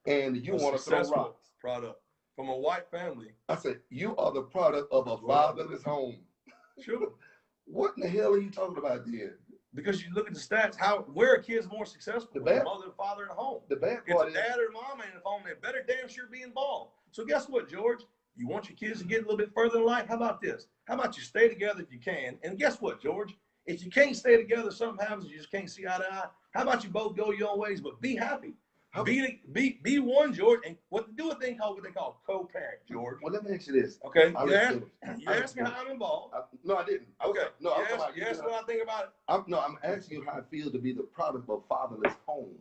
[SPEAKER 1] and you
[SPEAKER 3] A
[SPEAKER 1] want to throw
[SPEAKER 3] successful
[SPEAKER 1] rocks.
[SPEAKER 3] product from a white family.
[SPEAKER 1] I said you are the product of a fatherless home.
[SPEAKER 3] Sure.
[SPEAKER 1] What in the hell are you talking about, then?
[SPEAKER 3] Because you look at the stats, where are kids more successful?
[SPEAKER 1] The
[SPEAKER 3] With the
[SPEAKER 1] bad-
[SPEAKER 3] mother and father in the home.
[SPEAKER 1] The bad
[SPEAKER 3] If
[SPEAKER 1] part
[SPEAKER 3] the
[SPEAKER 1] is
[SPEAKER 3] dad or mom ain't in the home, they better damn sure be involved. So guess what, George? You want your kids to get a little bit further in life? How about this? How about you stay together if you can? And guess what, George? If you can't stay together, something happens, you just can't see eye to eye. How about you both go your own ways, but be happy. Be one, George, and do a thing called what they call co-parent, George.
[SPEAKER 1] Well, let me ask you this.
[SPEAKER 3] Okay,
[SPEAKER 1] I'll
[SPEAKER 3] you
[SPEAKER 1] let
[SPEAKER 3] asked,
[SPEAKER 1] you finish.
[SPEAKER 3] you asked me how I'm involved.
[SPEAKER 1] No, I didn't.
[SPEAKER 3] Okay,
[SPEAKER 1] No, I'm talking
[SPEAKER 3] you
[SPEAKER 1] about
[SPEAKER 3] asked what I think about it.
[SPEAKER 1] I'm asking you how it feels to be the product of a fatherless home.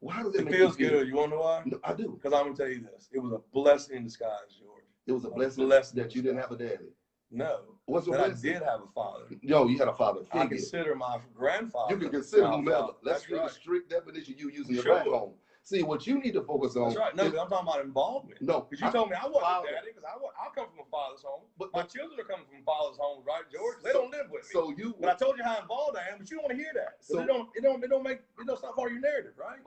[SPEAKER 1] Well, how does that
[SPEAKER 3] It
[SPEAKER 1] make
[SPEAKER 3] feels
[SPEAKER 1] you feel?
[SPEAKER 3] good. You want to know why?
[SPEAKER 1] No, I do.
[SPEAKER 3] Because I'm gonna tell you this. It was a blessing in disguise, George.
[SPEAKER 1] It was a blessing
[SPEAKER 3] blessing.
[SPEAKER 1] that you didn't have a daddy.
[SPEAKER 3] No,
[SPEAKER 1] What's a
[SPEAKER 3] but I
[SPEAKER 1] blessing?
[SPEAKER 3] did have a father.
[SPEAKER 1] No, you had a father
[SPEAKER 3] I
[SPEAKER 1] figure.
[SPEAKER 3] consider my grandfather.
[SPEAKER 1] You can consider
[SPEAKER 3] my
[SPEAKER 1] whomever.
[SPEAKER 3] father.
[SPEAKER 1] Let's
[SPEAKER 3] That's
[SPEAKER 1] get a
[SPEAKER 3] right.
[SPEAKER 1] strict definition you use in your
[SPEAKER 3] Sure.
[SPEAKER 1] black home. See, what you need to focus on.
[SPEAKER 3] That's right. No,
[SPEAKER 1] is-
[SPEAKER 3] but I'm talking about involvement.
[SPEAKER 1] no.
[SPEAKER 3] Because you told me I wasn't
[SPEAKER 1] Father.
[SPEAKER 3] a daddy, because I come from a father's home.
[SPEAKER 1] But-
[SPEAKER 3] My children are coming from father's homes, right, George? They don't live with me.
[SPEAKER 1] So you.
[SPEAKER 3] But I told you how involved I am, but you don't want to hear that. So
[SPEAKER 1] So-
[SPEAKER 3] it don't stop part of your narrative, right?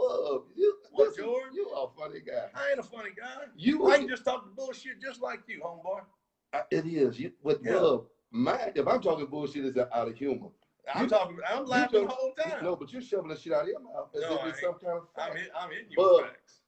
[SPEAKER 1] You,
[SPEAKER 3] What,
[SPEAKER 1] listen,
[SPEAKER 3] George?
[SPEAKER 1] You are a funny guy.
[SPEAKER 3] I ain't a funny guy.
[SPEAKER 1] You.
[SPEAKER 3] I can just talk the bullshit just like you, homeboy.
[SPEAKER 1] It is. But
[SPEAKER 3] Yeah.
[SPEAKER 1] love, if I'm talking bullshit, it's out of humor.
[SPEAKER 3] I'm laughing the whole time.
[SPEAKER 1] No, but you're shoving the shit out of your mouth as
[SPEAKER 3] No,
[SPEAKER 1] if
[SPEAKER 3] I
[SPEAKER 1] it's some kind of fact.
[SPEAKER 3] I'm hitting you
[SPEAKER 1] Bub,
[SPEAKER 3] with facts.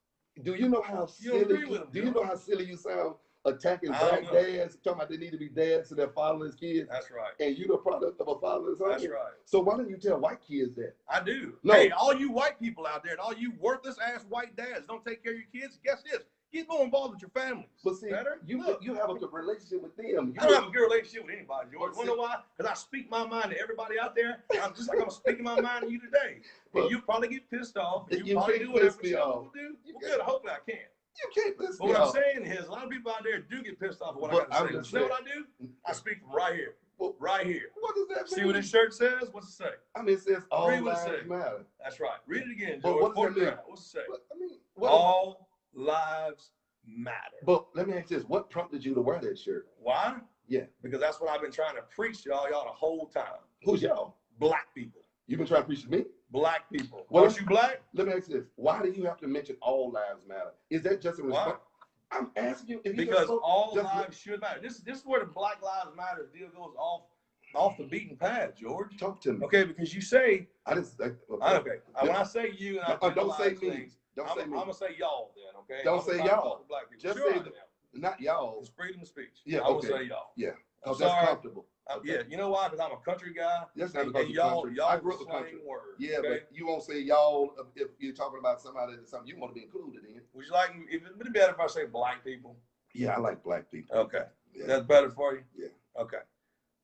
[SPEAKER 1] Do you know how
[SPEAKER 3] You don't agree
[SPEAKER 1] silly?
[SPEAKER 3] with him,
[SPEAKER 1] Do you
[SPEAKER 3] Joe.
[SPEAKER 1] know how silly you sound attacking
[SPEAKER 3] I
[SPEAKER 1] black
[SPEAKER 3] don't know.
[SPEAKER 1] dads, talking about they need to be dads to their fatherless kids,
[SPEAKER 3] That's right.
[SPEAKER 1] and you the product of a fatherless home?
[SPEAKER 3] That's right.
[SPEAKER 1] So why don't you tell white kids that?
[SPEAKER 3] I do.
[SPEAKER 1] No.
[SPEAKER 3] Hey, all you white people out there and all you worthless ass white dads don't take care of your kids, guess this. Get more involved with your families.
[SPEAKER 1] But see,
[SPEAKER 3] Better?
[SPEAKER 1] you have a good relationship with them.
[SPEAKER 3] I don't have a good relationship with anybody, George.
[SPEAKER 1] But
[SPEAKER 3] You know why? Because I speak my mind to everybody out there. I'm just like I'm speaking my mind to you today. And
[SPEAKER 1] But-
[SPEAKER 3] you probably get pissed off. And you
[SPEAKER 1] You
[SPEAKER 3] probably
[SPEAKER 1] can't
[SPEAKER 3] do whatever
[SPEAKER 1] piss me
[SPEAKER 3] you
[SPEAKER 1] off.
[SPEAKER 3] will do.
[SPEAKER 1] You
[SPEAKER 3] Well,
[SPEAKER 1] can't.
[SPEAKER 3] good. Hopefully I can.
[SPEAKER 1] You can't piss
[SPEAKER 3] But
[SPEAKER 1] me
[SPEAKER 3] what I'm
[SPEAKER 1] off.
[SPEAKER 3] saying is, a lot of people out there do get pissed off at what I
[SPEAKER 1] But
[SPEAKER 3] got to
[SPEAKER 1] I'm
[SPEAKER 3] say.
[SPEAKER 1] just
[SPEAKER 3] You know what I do? I speak from right here.
[SPEAKER 1] Well,
[SPEAKER 3] Right here.
[SPEAKER 1] What does that mean?
[SPEAKER 3] See what this shirt says? What's it say?
[SPEAKER 1] I mean, it says all
[SPEAKER 3] Read what it
[SPEAKER 1] lives
[SPEAKER 3] says.
[SPEAKER 1] matter.
[SPEAKER 3] That's right. Read it again,
[SPEAKER 1] But
[SPEAKER 3] George.
[SPEAKER 1] what does that
[SPEAKER 3] Point it
[SPEAKER 1] mean?
[SPEAKER 3] out. What's it say?
[SPEAKER 1] What, I mean, what?
[SPEAKER 3] All lives matter.
[SPEAKER 1] But let me ask this: what prompted you to wear that shirt?
[SPEAKER 3] Why?
[SPEAKER 1] Yeah.
[SPEAKER 3] Because that's what I've been trying to preach to y'all the whole time.
[SPEAKER 1] Who's y'all?
[SPEAKER 3] Black people.
[SPEAKER 1] You've been trying to preach to me.
[SPEAKER 3] Black people.
[SPEAKER 1] Well,
[SPEAKER 3] Aren't you black?
[SPEAKER 1] Let me ask you this: why do you have to mention all lives matter? Is that just a
[SPEAKER 3] Why?
[SPEAKER 1] response? I'm asking you. If you
[SPEAKER 3] Because
[SPEAKER 1] just spoke-
[SPEAKER 3] all
[SPEAKER 1] just-
[SPEAKER 3] lives should matter. This is where the Black Lives Matter deal goes off the beaten path, George.
[SPEAKER 1] talk to me.
[SPEAKER 3] Okay, because you say,
[SPEAKER 1] I just okay.
[SPEAKER 3] when I say you and I
[SPEAKER 1] Don't say
[SPEAKER 3] generalize
[SPEAKER 1] me.
[SPEAKER 3] things,
[SPEAKER 1] Don't
[SPEAKER 3] I'm
[SPEAKER 1] say me.
[SPEAKER 3] gonna say y'all then, okay?
[SPEAKER 1] Don't
[SPEAKER 3] I'm
[SPEAKER 1] say
[SPEAKER 3] gonna talk
[SPEAKER 1] y'all.
[SPEAKER 3] about the black people.
[SPEAKER 1] Just
[SPEAKER 3] Sure
[SPEAKER 1] say
[SPEAKER 3] I
[SPEAKER 1] the-
[SPEAKER 3] am.
[SPEAKER 1] Not y'all.
[SPEAKER 3] It's freedom of speech.
[SPEAKER 1] Yeah,
[SPEAKER 3] I'm
[SPEAKER 1] okay.
[SPEAKER 3] gonna say y'all.
[SPEAKER 1] Yeah.
[SPEAKER 3] I'm
[SPEAKER 1] Because that's
[SPEAKER 3] sorry.
[SPEAKER 1] comfortable. Okay.
[SPEAKER 3] Yeah, you know why? Because I'm a country guy.
[SPEAKER 1] That's not
[SPEAKER 3] And
[SPEAKER 1] because you're
[SPEAKER 3] y'all,
[SPEAKER 1] country.
[SPEAKER 3] y'all
[SPEAKER 1] I grew up a
[SPEAKER 3] slang
[SPEAKER 1] country.
[SPEAKER 3] words.
[SPEAKER 1] Yeah,
[SPEAKER 3] okay?
[SPEAKER 1] but you won't say y'all if you're talking about somebody that's something you want to be included in.
[SPEAKER 3] Would you like? If it'd be better if I say black people.
[SPEAKER 1] Yeah, I like black people.
[SPEAKER 3] Okay,
[SPEAKER 1] Yeah.
[SPEAKER 3] that's better for you.
[SPEAKER 1] Yeah.
[SPEAKER 3] Okay,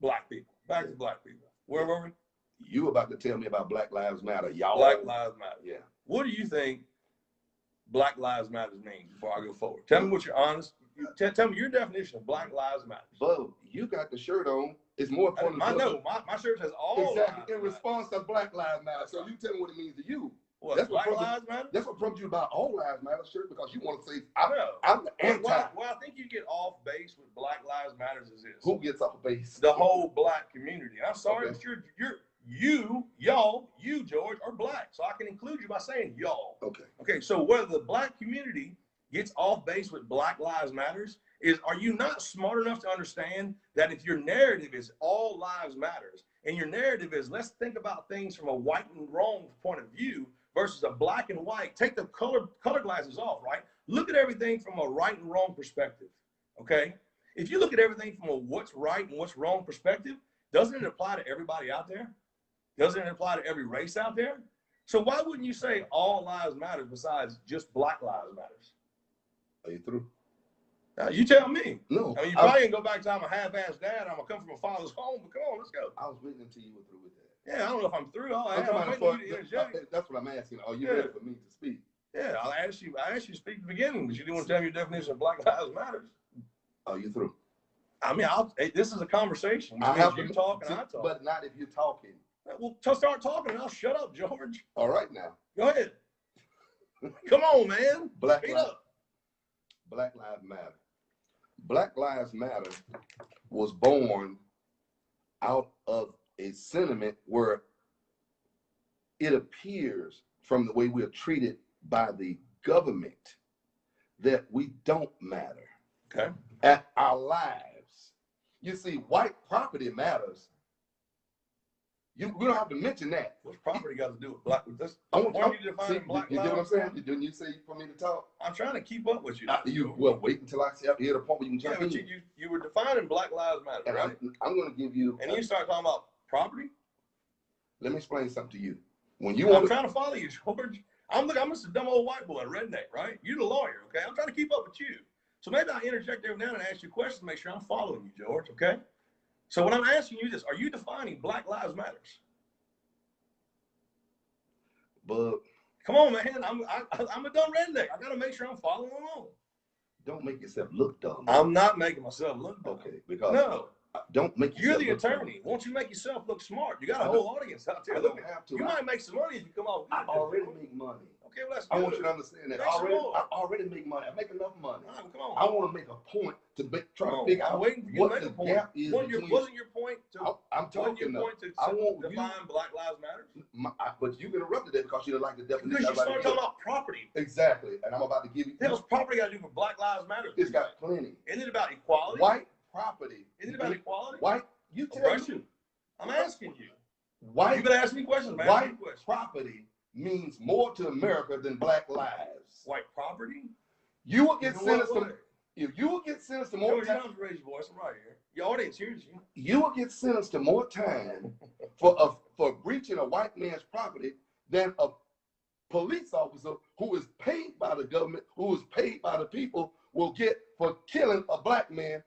[SPEAKER 3] black people. Back to black people. Where were we?
[SPEAKER 1] You about to tell me about Black Lives Matter, y'all.
[SPEAKER 3] Black Lives Matter.
[SPEAKER 1] Yeah.
[SPEAKER 3] What do you think Black Lives Matter means before I go forward? Tell me what you're honest. tell me your definition of Black Lives Matter.
[SPEAKER 1] Bub, you got the shirt on. It's more important.
[SPEAKER 3] I know my shirt says all
[SPEAKER 1] exactly
[SPEAKER 3] lives
[SPEAKER 1] in response to Black Lives Matter. So you tell me what it means to you.
[SPEAKER 3] What,
[SPEAKER 1] that's
[SPEAKER 3] Black
[SPEAKER 1] what
[SPEAKER 3] Lives Matter?
[SPEAKER 1] That's what prompted you about all lives matter shirt, because you want to say
[SPEAKER 3] No.
[SPEAKER 1] I'm the anti.
[SPEAKER 3] Well, I think you get off base with Black Lives Matters is this.
[SPEAKER 1] Who gets off base?
[SPEAKER 3] The whole black community. I'm sorry,
[SPEAKER 1] Okay.
[SPEAKER 3] but you, George, are black. So I can include you by saying y'all.
[SPEAKER 1] Okay.
[SPEAKER 3] Okay, so whether the black community gets off base with Black Lives Matters are you not smart enough to understand that if your narrative is all lives matters and your narrative is let's think about things from a white and wrong point of view versus a black and white, take the color glasses off, right? Look at everything from a right and wrong perspective, okay? If you look at everything from a what's right and what's wrong perspective, doesn't it apply to everybody out there? Doesn't it apply to every race out there? So why wouldn't you say all lives matter besides just Black Lives Matters?
[SPEAKER 1] Are you through?
[SPEAKER 3] You tell me.
[SPEAKER 1] No.
[SPEAKER 3] I mean, you probably can go back to I'm a half-assed dad. I'm gonna come from a father's home, but come on, let's go.
[SPEAKER 1] I was waiting until you were through with that.
[SPEAKER 3] Yeah, I don't know if I'm through. I'm
[SPEAKER 1] talking
[SPEAKER 3] waiting for you to interject.
[SPEAKER 1] that's what I'm asking. Are you
[SPEAKER 3] Yeah.
[SPEAKER 1] ready for me to speak?
[SPEAKER 3] Yeah, I asked you to speak at the beginning, but you didn't want to tell me your definition of Black Lives Matters.
[SPEAKER 1] Are you through?
[SPEAKER 3] I mean, this is a conversation.
[SPEAKER 1] I
[SPEAKER 3] Which
[SPEAKER 1] have
[SPEAKER 3] means you
[SPEAKER 1] to-
[SPEAKER 3] talk and I talk.
[SPEAKER 1] But not if you're talking.
[SPEAKER 3] Well, start talking and I'll shut up, George.
[SPEAKER 1] All right now.
[SPEAKER 3] Go ahead. Come on, man.
[SPEAKER 1] Black
[SPEAKER 3] Speed
[SPEAKER 1] Lives
[SPEAKER 3] up.
[SPEAKER 1] Matter. Black Lives Matter was born out of a sentiment where it appears from the way we are treated by the government that we don't matter.
[SPEAKER 3] Okay.
[SPEAKER 1] At our lives. You see, white property matters. We don't have to mention that.
[SPEAKER 3] What's property got to do with black? With this?
[SPEAKER 1] I
[SPEAKER 3] Why
[SPEAKER 1] want
[SPEAKER 3] don't you define
[SPEAKER 1] see,
[SPEAKER 3] Black
[SPEAKER 1] you get what I'm
[SPEAKER 3] Lives
[SPEAKER 1] saying?
[SPEAKER 3] Matter?
[SPEAKER 1] Didn't you say for me to talk?
[SPEAKER 3] I'm trying to keep up with you.
[SPEAKER 1] Well, wait until I hear the point where you can
[SPEAKER 3] Yeah,
[SPEAKER 1] jump
[SPEAKER 3] but
[SPEAKER 1] in.
[SPEAKER 3] you were defining Black Lives Matter,
[SPEAKER 1] And
[SPEAKER 3] right?
[SPEAKER 1] I'm going to give you.
[SPEAKER 3] And you start talking about property.
[SPEAKER 1] Let me explain something to you. When you
[SPEAKER 3] I'm
[SPEAKER 1] want
[SPEAKER 3] trying to follow you, George. I'm just a dumb old white boy, redneck, right? You're the lawyer, okay? I'm trying to keep up with you. So maybe I interject every now and then and ask you questions to make sure I'm following you, George, okay? So when I'm asking you this, are you defining Black Lives Matters?
[SPEAKER 1] but
[SPEAKER 3] Come on, man. I'm a dumb redneck. I got to make sure I'm following along.
[SPEAKER 1] don't make yourself look dumb.
[SPEAKER 3] I'm not making myself look dumb.
[SPEAKER 1] Okay, because
[SPEAKER 3] No.
[SPEAKER 1] don't make
[SPEAKER 3] You're
[SPEAKER 1] yourself
[SPEAKER 3] the
[SPEAKER 1] look dumb.
[SPEAKER 3] attorney. Won't you make yourself look smart? You got a
[SPEAKER 1] I
[SPEAKER 3] whole
[SPEAKER 1] don't-
[SPEAKER 3] audience out there.
[SPEAKER 1] I
[SPEAKER 3] Look,
[SPEAKER 1] don't have to.
[SPEAKER 3] you might make some money if you come off.
[SPEAKER 1] I already make money.
[SPEAKER 3] Okay, well, that's
[SPEAKER 1] I
[SPEAKER 3] good.
[SPEAKER 1] want you to understand that.
[SPEAKER 3] Make some more.
[SPEAKER 1] I already make money. I make enough money.
[SPEAKER 3] All right, come on.
[SPEAKER 1] I want to make a point to try to figure
[SPEAKER 3] I'm
[SPEAKER 1] out
[SPEAKER 3] waiting for you
[SPEAKER 1] what
[SPEAKER 3] to make
[SPEAKER 1] the
[SPEAKER 3] a point.
[SPEAKER 1] gap is between.
[SPEAKER 3] Wasn't your point to
[SPEAKER 1] I'm
[SPEAKER 3] wasn't your
[SPEAKER 1] talking though.
[SPEAKER 3] point to
[SPEAKER 1] I want you-
[SPEAKER 3] define Black Lives Matter?
[SPEAKER 1] But you interrupted that because you didn't like the definition.
[SPEAKER 3] Because you
[SPEAKER 1] I'm about to
[SPEAKER 3] started
[SPEAKER 1] give.
[SPEAKER 3] talking about property.
[SPEAKER 1] Exactly, and I'm about to give you.
[SPEAKER 3] What the hell's property got to do with Black Lives Matter?
[SPEAKER 1] It's got plenty.
[SPEAKER 3] Isn't it about equality?
[SPEAKER 1] White property.
[SPEAKER 3] Isn't it about equality?
[SPEAKER 1] White. You tell
[SPEAKER 3] Oppression?
[SPEAKER 1] me.
[SPEAKER 3] I'm asking you.
[SPEAKER 1] White.
[SPEAKER 3] You've been asking me questions, man. Ask me
[SPEAKER 1] White
[SPEAKER 3] questions.
[SPEAKER 1] property means more to America than black lives.
[SPEAKER 3] White property?
[SPEAKER 1] You will get
[SPEAKER 3] In what
[SPEAKER 1] sentenced to,
[SPEAKER 3] way?
[SPEAKER 1] if you will get sentenced to more
[SPEAKER 3] George, you don't
[SPEAKER 1] time,
[SPEAKER 3] have to raise your voice. I'm right here. Your audience hears you.
[SPEAKER 1] you will get sentenced to more time for breaching a white man's property than a police officer who is paid by the government, who is paid by the people, will get for killing a black man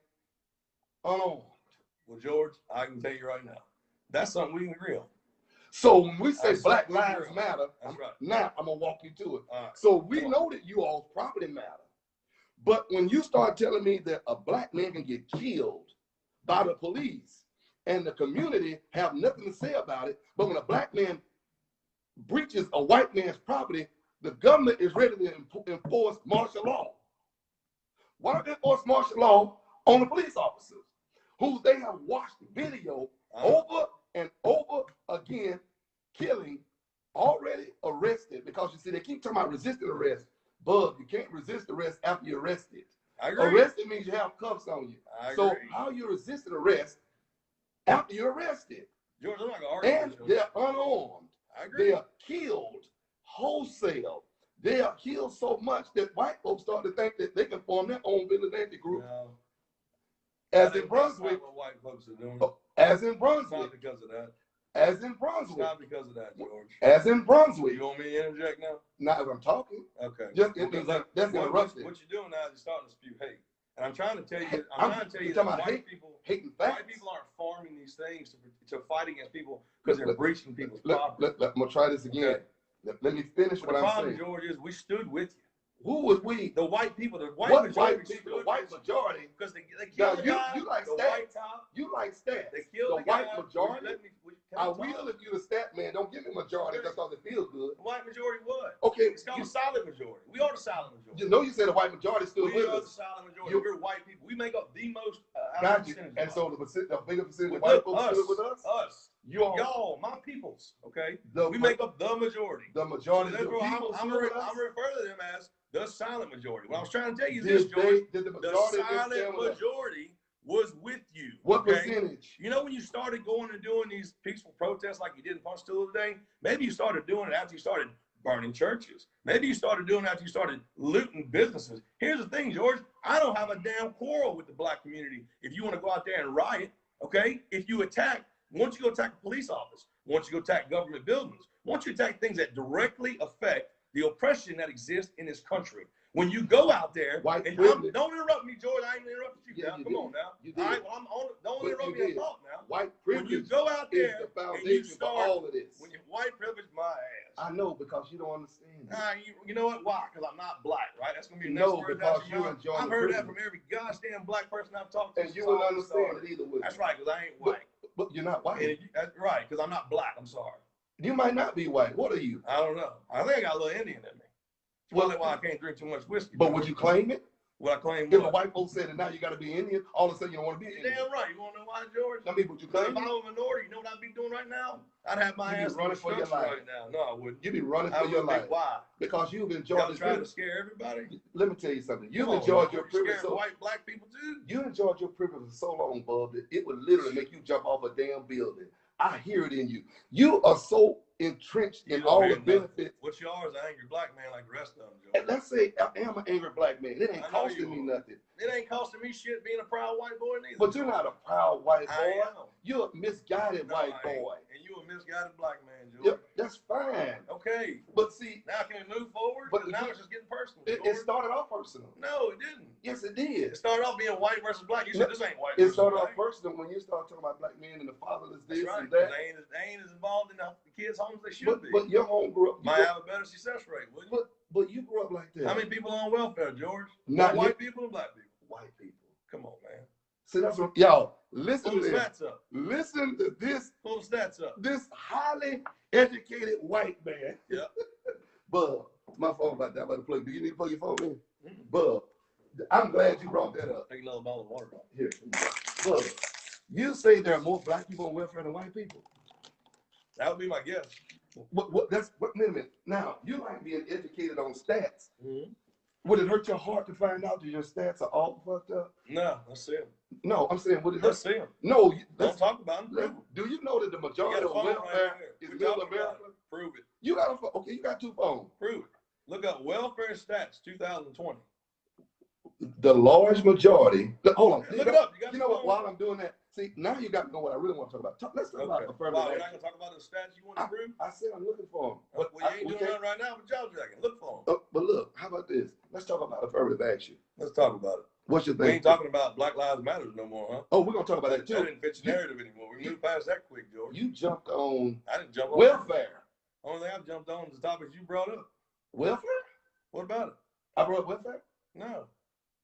[SPEAKER 1] unarmed.
[SPEAKER 3] Well, George, I can tell you right now, that's something we can agree on.
[SPEAKER 1] So when we say
[SPEAKER 3] That's
[SPEAKER 1] Black
[SPEAKER 3] something we
[SPEAKER 1] Lives
[SPEAKER 3] agree on.
[SPEAKER 1] Matter,
[SPEAKER 3] That's right.
[SPEAKER 1] now I'm gonna walk you to it.
[SPEAKER 3] All right.
[SPEAKER 1] So we
[SPEAKER 3] Come on.
[SPEAKER 1] know that you all's property matter. But when you start telling me that a black man can get killed by the police and the community have nothing to say about it, but when a black man breaches a white man's property, the government is ready to enforce martial law. Why don't they enforce martial law on the police officers who they have watched video over and over again, killing, already arrested? Because you see, they keep talking about resisting arrest. Bub, you can't resist arrest after you're arrested.
[SPEAKER 3] I agree.
[SPEAKER 1] Arrested means you have cuffs on you.
[SPEAKER 3] I
[SPEAKER 1] So
[SPEAKER 3] agree.
[SPEAKER 1] how you resisting arrest after you're arrested?
[SPEAKER 3] George, I'm not going to argue
[SPEAKER 1] And
[SPEAKER 3] with you.
[SPEAKER 1] they're unarmed.
[SPEAKER 3] I agree.
[SPEAKER 1] They are killed wholesale. They are killed so much that white folks start to think that they can form their own vigilante group.
[SPEAKER 3] No,
[SPEAKER 1] As
[SPEAKER 3] that
[SPEAKER 1] in
[SPEAKER 3] ain't-
[SPEAKER 1] Brunswick,
[SPEAKER 3] That's not what white folks are doing.
[SPEAKER 1] as in
[SPEAKER 3] It's not
[SPEAKER 1] Brunswick,
[SPEAKER 3] because of that.
[SPEAKER 1] as in
[SPEAKER 3] It's
[SPEAKER 1] Brunswick,
[SPEAKER 3] not because of that, George.
[SPEAKER 1] as in Brunswick.
[SPEAKER 3] You want me to interject now?
[SPEAKER 1] Now if I'm talking,
[SPEAKER 3] Okay.
[SPEAKER 1] just
[SPEAKER 3] Because
[SPEAKER 1] that's
[SPEAKER 3] what
[SPEAKER 1] interrupted.
[SPEAKER 3] you're doing now is starting to spew hate. And I'm trying to tell you,
[SPEAKER 1] You're
[SPEAKER 3] that
[SPEAKER 1] talking about
[SPEAKER 3] white
[SPEAKER 1] hate?
[SPEAKER 3] people,
[SPEAKER 1] Hating
[SPEAKER 3] white
[SPEAKER 1] facts.
[SPEAKER 3] people aren't farming these things to fight against people because they're breaching people's property.
[SPEAKER 1] I'm gonna try this again.
[SPEAKER 3] Okay.
[SPEAKER 1] Let me finish
[SPEAKER 3] But
[SPEAKER 1] what
[SPEAKER 3] the
[SPEAKER 1] I'm
[SPEAKER 3] problem,
[SPEAKER 1] saying.
[SPEAKER 3] George, is we stood with you.
[SPEAKER 1] Who was we?
[SPEAKER 3] The white people, the white
[SPEAKER 1] What
[SPEAKER 3] majority.
[SPEAKER 1] white people? The white majority.
[SPEAKER 3] Because they
[SPEAKER 1] Now
[SPEAKER 3] killed the guy.
[SPEAKER 1] you like
[SPEAKER 3] the
[SPEAKER 1] stats.
[SPEAKER 3] white top.
[SPEAKER 1] You like stats.
[SPEAKER 3] They killed
[SPEAKER 1] the
[SPEAKER 3] the
[SPEAKER 1] white
[SPEAKER 3] guy.
[SPEAKER 1] majority. I
[SPEAKER 3] talk?
[SPEAKER 1] will if you're the stat man. Don't give me majority just because it feels good.
[SPEAKER 3] The white majority what?
[SPEAKER 1] Okay,
[SPEAKER 3] It's called a silent majority. We are the silent majority.
[SPEAKER 1] you know you said the white majority still
[SPEAKER 3] We
[SPEAKER 1] with
[SPEAKER 3] are the
[SPEAKER 1] us.
[SPEAKER 3] silent majority. We're white people. We make up the most.
[SPEAKER 1] Got you.
[SPEAKER 3] percentage
[SPEAKER 1] And
[SPEAKER 3] of
[SPEAKER 1] so
[SPEAKER 3] it.
[SPEAKER 1] the bigger percentage of
[SPEAKER 3] Well,
[SPEAKER 1] white folks still with us.
[SPEAKER 3] Us.
[SPEAKER 1] You all,
[SPEAKER 3] Y'all, my peoples. Okay.
[SPEAKER 1] the,
[SPEAKER 3] We make up the majority.
[SPEAKER 1] the
[SPEAKER 3] So
[SPEAKER 1] majority of the
[SPEAKER 3] therefore,
[SPEAKER 1] people
[SPEAKER 3] I'm
[SPEAKER 1] still with us.
[SPEAKER 3] referring to them as the silent majority. What I was trying to tell you is
[SPEAKER 1] Did
[SPEAKER 3] this, George.
[SPEAKER 1] the
[SPEAKER 3] The
[SPEAKER 1] majority of them
[SPEAKER 3] silent
[SPEAKER 1] stand with us?
[SPEAKER 3] majority was with you.
[SPEAKER 1] What
[SPEAKER 3] okay?
[SPEAKER 1] percentage?
[SPEAKER 3] You know when you started going and doing these peaceful protests like you did in Ponchatoula today? Maybe you started doing it after you started burning churches. Maybe you started doing it after you started looting businesses. Here's the thing, George. I don't have a damn quarrel with the black community. If you want to go out there and riot, okay? If you attack, once you go attack a police office, once you go attack government buildings, once you attack things that directly affect the oppression that exists in this country. When you go out there,
[SPEAKER 1] White
[SPEAKER 3] and
[SPEAKER 1] privilege.
[SPEAKER 3] don't interrupt me, George. I ain't interrupted you.
[SPEAKER 1] Yeah,
[SPEAKER 3] Now.
[SPEAKER 1] you
[SPEAKER 3] Come
[SPEAKER 1] did.
[SPEAKER 3] on now.
[SPEAKER 1] You did.
[SPEAKER 3] All right, well, I'm on. Don't
[SPEAKER 1] But
[SPEAKER 3] interrupt
[SPEAKER 1] you
[SPEAKER 3] me. I
[SPEAKER 1] did.
[SPEAKER 3] talk now.
[SPEAKER 1] White
[SPEAKER 3] When you
[SPEAKER 1] privilege
[SPEAKER 3] go out
[SPEAKER 1] is
[SPEAKER 3] there
[SPEAKER 1] the
[SPEAKER 3] and you
[SPEAKER 1] foundation for
[SPEAKER 3] start,
[SPEAKER 1] all of this.
[SPEAKER 3] when you white privilege my ass.
[SPEAKER 1] I know because you don't understand.
[SPEAKER 3] You know what? Why? Because I'm not black, right? That's gonna be the
[SPEAKER 1] No,
[SPEAKER 3] next word
[SPEAKER 1] because
[SPEAKER 3] out your
[SPEAKER 1] you
[SPEAKER 3] mouth.
[SPEAKER 1] enjoy
[SPEAKER 3] I've
[SPEAKER 1] the
[SPEAKER 3] heard that
[SPEAKER 1] privilege.
[SPEAKER 3] from every goddamn black person I've talked to.
[SPEAKER 1] And you
[SPEAKER 3] since
[SPEAKER 1] wouldn't
[SPEAKER 3] I
[SPEAKER 1] understand
[SPEAKER 3] started.
[SPEAKER 1] it either, would you?
[SPEAKER 3] That's right, because I ain't white.
[SPEAKER 1] But you're not white.
[SPEAKER 3] That's right, because I'm not black. I'm sorry.
[SPEAKER 1] You might not be white. What are you?
[SPEAKER 3] I don't know. I think I got a little Indian in me. That's probably why I can't drink too much whiskey.
[SPEAKER 1] But would you claim it?
[SPEAKER 3] Would I claim
[SPEAKER 1] If a
[SPEAKER 3] what?
[SPEAKER 1] white folks said that now you got to be Indian, all of a sudden you don't want to be
[SPEAKER 3] You're
[SPEAKER 1] Indian.
[SPEAKER 3] damn right. You want to know why, George?
[SPEAKER 1] I mean, would you
[SPEAKER 3] Because
[SPEAKER 1] claim
[SPEAKER 3] if I
[SPEAKER 1] it?
[SPEAKER 3] was a minority, you know what I'd be doing right now? I'd have my
[SPEAKER 1] You'd be
[SPEAKER 3] ass
[SPEAKER 1] running for your life.
[SPEAKER 3] right now. No, I wouldn't.
[SPEAKER 1] You'd be running
[SPEAKER 3] I
[SPEAKER 1] for your
[SPEAKER 3] wouldn't.
[SPEAKER 1] life.
[SPEAKER 3] Why?
[SPEAKER 1] Because you've enjoyed
[SPEAKER 3] Y'all
[SPEAKER 1] this
[SPEAKER 3] trying to
[SPEAKER 1] privilege.
[SPEAKER 3] scare everybody?
[SPEAKER 1] Let me tell you something. You've
[SPEAKER 3] Come on,
[SPEAKER 1] enjoyed
[SPEAKER 3] man.
[SPEAKER 1] your
[SPEAKER 3] You
[SPEAKER 1] privilege
[SPEAKER 3] scaring
[SPEAKER 1] so
[SPEAKER 3] white black people too?
[SPEAKER 1] you enjoyed your privilege for so long, Bub, that it would literally make you jump off a damn building. I hear it in you. You are so entrenched
[SPEAKER 3] You
[SPEAKER 1] in
[SPEAKER 3] don't
[SPEAKER 1] all
[SPEAKER 3] hear
[SPEAKER 1] the
[SPEAKER 3] nothing.
[SPEAKER 1] benefits.
[SPEAKER 3] What you are is an angry black man like the rest of them,
[SPEAKER 1] And
[SPEAKER 3] George.
[SPEAKER 1] let's say I am an angry black man. It ain't
[SPEAKER 3] I know
[SPEAKER 1] costing
[SPEAKER 3] you
[SPEAKER 1] me
[SPEAKER 3] are.
[SPEAKER 1] nothing.
[SPEAKER 3] It ain't costing me shit being a proud white boy neither.
[SPEAKER 1] But you're not a proud white
[SPEAKER 3] I
[SPEAKER 1] boy.
[SPEAKER 3] am.
[SPEAKER 1] You're a misguided
[SPEAKER 3] No,
[SPEAKER 1] white
[SPEAKER 3] I ain't.
[SPEAKER 1] boy.
[SPEAKER 3] And you a misguided black man, George.
[SPEAKER 1] Yep, that's fine.
[SPEAKER 3] Okay.
[SPEAKER 1] But see,
[SPEAKER 3] Now can we move forward?
[SPEAKER 1] But
[SPEAKER 3] 'Cause now it's just getting personal,
[SPEAKER 1] it
[SPEAKER 3] George.
[SPEAKER 1] started off personal.
[SPEAKER 3] No, it didn't.
[SPEAKER 1] Yes, it
[SPEAKER 3] It
[SPEAKER 1] did.
[SPEAKER 3] started off being white versus black. You
[SPEAKER 1] No,
[SPEAKER 3] said this ain't white
[SPEAKER 1] It
[SPEAKER 3] versus
[SPEAKER 1] started
[SPEAKER 3] black.
[SPEAKER 1] off personal when you start talking about black men and the fatherless
[SPEAKER 3] That's
[SPEAKER 1] this
[SPEAKER 3] right.
[SPEAKER 1] and
[SPEAKER 3] 'Cause
[SPEAKER 1] that.
[SPEAKER 3] they ain't as involved in the kids' homes as they should be.
[SPEAKER 1] But your home grew up. You
[SPEAKER 3] Might
[SPEAKER 1] grew,
[SPEAKER 3] have a better success rate, wouldn't you?
[SPEAKER 1] but you grew up like that.
[SPEAKER 3] How many people on welfare, George?
[SPEAKER 1] Not
[SPEAKER 3] More white people or black people?
[SPEAKER 1] white people.
[SPEAKER 3] Come on, man.
[SPEAKER 1] See, that's what y'all listen
[SPEAKER 3] Pull
[SPEAKER 1] to
[SPEAKER 3] the
[SPEAKER 1] this.
[SPEAKER 3] stats up.
[SPEAKER 1] Listen to this.
[SPEAKER 3] Pull the stats up.
[SPEAKER 1] This highly educated white man.
[SPEAKER 3] Yeah.
[SPEAKER 1] Bub, my phone about that. About to plug. Do you need to plug your phone in?
[SPEAKER 3] Mm-mm.
[SPEAKER 1] Bub, I'm glad you brought that up.
[SPEAKER 3] Take another bottle of water.
[SPEAKER 1] Here, Bub, you say there are more black people on welfare than white people.
[SPEAKER 3] That would be my guess.
[SPEAKER 1] Wait a minute. Now, you like being educated on stats.
[SPEAKER 3] Mm-hmm.
[SPEAKER 1] Would it hurt your heart to find out that your stats are all fucked up?
[SPEAKER 3] No, let's see him.
[SPEAKER 1] No, I'm saying, would it
[SPEAKER 3] Let's
[SPEAKER 1] hurt?
[SPEAKER 3] see him.
[SPEAKER 1] No,
[SPEAKER 3] Don't talk about him.
[SPEAKER 1] do you know that the
[SPEAKER 3] You
[SPEAKER 1] majority
[SPEAKER 3] got a
[SPEAKER 1] of
[SPEAKER 3] phone
[SPEAKER 1] welfare
[SPEAKER 3] right there.
[SPEAKER 1] is
[SPEAKER 3] We're
[SPEAKER 1] middle
[SPEAKER 3] talking about
[SPEAKER 1] America?
[SPEAKER 3] it. Prove it.
[SPEAKER 1] You got a phone. Okay, you got two phones.
[SPEAKER 3] Prove it. Look up welfare stats 2020.
[SPEAKER 1] The large majority. Hold on.
[SPEAKER 3] Look it up.
[SPEAKER 1] You know what? While I'm doing that, see, now you got to know what I really want to talk about. Let's talk about
[SPEAKER 3] Okay.
[SPEAKER 1] affirmative
[SPEAKER 3] Wow, we're not
[SPEAKER 1] action.
[SPEAKER 3] gonna talk about the stats you want to prove?
[SPEAKER 1] I said I'm looking for them.
[SPEAKER 3] Well, you ain't doing that right now, but y'all jacking. Look for them.
[SPEAKER 1] But look, how about this? Let's talk about affirmative action.
[SPEAKER 3] Let's talk about it.
[SPEAKER 1] What's your
[SPEAKER 3] We
[SPEAKER 1] thing?
[SPEAKER 3] ain't talking about Black Lives Matter no more, huh?
[SPEAKER 1] Oh, we're gonna talk about that
[SPEAKER 3] That
[SPEAKER 1] too.
[SPEAKER 3] didn't fit your narrative anymore. We moved past that quick, George.
[SPEAKER 1] You jumped on
[SPEAKER 3] I didn't jump on
[SPEAKER 1] welfare.
[SPEAKER 3] Only thing I've jumped on is the topics you brought up.
[SPEAKER 1] Welfare?
[SPEAKER 3] What about it?
[SPEAKER 1] I brought up welfare,
[SPEAKER 3] No.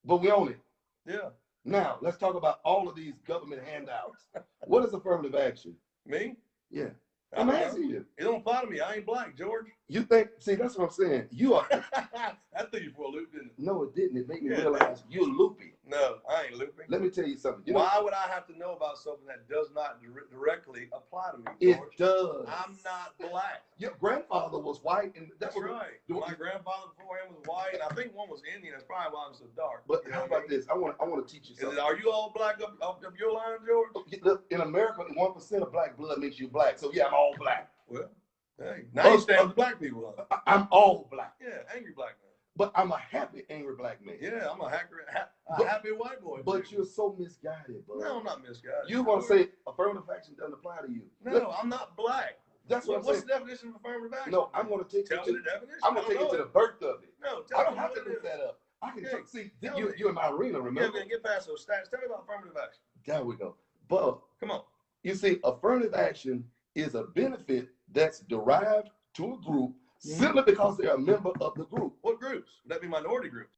[SPEAKER 1] but we own it.
[SPEAKER 3] Yeah.
[SPEAKER 1] Now let's talk about all of these government handouts. What is affirmative action?
[SPEAKER 3] Me?
[SPEAKER 1] Yeah,
[SPEAKER 3] I
[SPEAKER 1] I'm
[SPEAKER 3] don't know.
[SPEAKER 1] asking you.
[SPEAKER 3] It don't apply to me. I ain't black, George.
[SPEAKER 1] You think? See, that's what I'm saying. You are.
[SPEAKER 3] That threw you for a loop, didn't it?
[SPEAKER 1] No, it didn't. It made me
[SPEAKER 3] Yeah, it
[SPEAKER 1] realize you're loopy.
[SPEAKER 3] No, I ain't looping.
[SPEAKER 1] Let me tell you something. You know,
[SPEAKER 3] Why would I have to know about something that does not directly apply to me,
[SPEAKER 1] it
[SPEAKER 3] George?
[SPEAKER 1] does.
[SPEAKER 3] I'm not black.
[SPEAKER 1] Your grandfather was white, and
[SPEAKER 3] That's
[SPEAKER 1] what-
[SPEAKER 3] right.
[SPEAKER 1] do-
[SPEAKER 3] My grandfather before him was white, and I think one was Indian. That's probably why I'm so dark.
[SPEAKER 1] But
[SPEAKER 3] You know
[SPEAKER 1] how
[SPEAKER 3] what I
[SPEAKER 1] about
[SPEAKER 3] mean?
[SPEAKER 1] this? I want to teach you
[SPEAKER 3] Is it,
[SPEAKER 1] something.
[SPEAKER 3] are you all black up your line, George?
[SPEAKER 1] Look, in America, 1% of black blood makes you black. So yeah, I'm all black.
[SPEAKER 3] Well, hey, now you stand with black people. Huh?
[SPEAKER 1] I'm all black.
[SPEAKER 3] Yeah, angry black man.
[SPEAKER 1] But I'm a happy, angry black man.
[SPEAKER 3] Yeah, I'm a
[SPEAKER 1] But-
[SPEAKER 3] happy white boy.
[SPEAKER 1] But
[SPEAKER 3] too.
[SPEAKER 1] you're so misguided, bro.
[SPEAKER 3] No, I'm not misguided.
[SPEAKER 1] You want to say affirmative action doesn't apply to you?
[SPEAKER 3] No, I'm not black.
[SPEAKER 1] That's what I'm
[SPEAKER 3] What's
[SPEAKER 1] saying.
[SPEAKER 3] the definition of affirmative action?
[SPEAKER 1] No, I'm going to take
[SPEAKER 3] Tell
[SPEAKER 1] you
[SPEAKER 3] me
[SPEAKER 1] to.
[SPEAKER 3] the definition.
[SPEAKER 1] I'm going to take you to the birth of it.
[SPEAKER 3] No,
[SPEAKER 1] I
[SPEAKER 3] tell
[SPEAKER 1] don't
[SPEAKER 3] me
[SPEAKER 1] have to
[SPEAKER 3] what it
[SPEAKER 1] look
[SPEAKER 3] is.
[SPEAKER 1] that up. I can
[SPEAKER 3] Okay,
[SPEAKER 1] see
[SPEAKER 3] tell me.
[SPEAKER 1] you're in my arena.
[SPEAKER 3] Yeah,
[SPEAKER 1] Remember?
[SPEAKER 3] we're gonna get past those stats. Tell me about affirmative action.
[SPEAKER 1] There we go. But
[SPEAKER 3] Come on.
[SPEAKER 1] you see, affirmative action is a benefit that's derived to a group simply because they're a member of the group.
[SPEAKER 3] What groups? Would that be minority groups?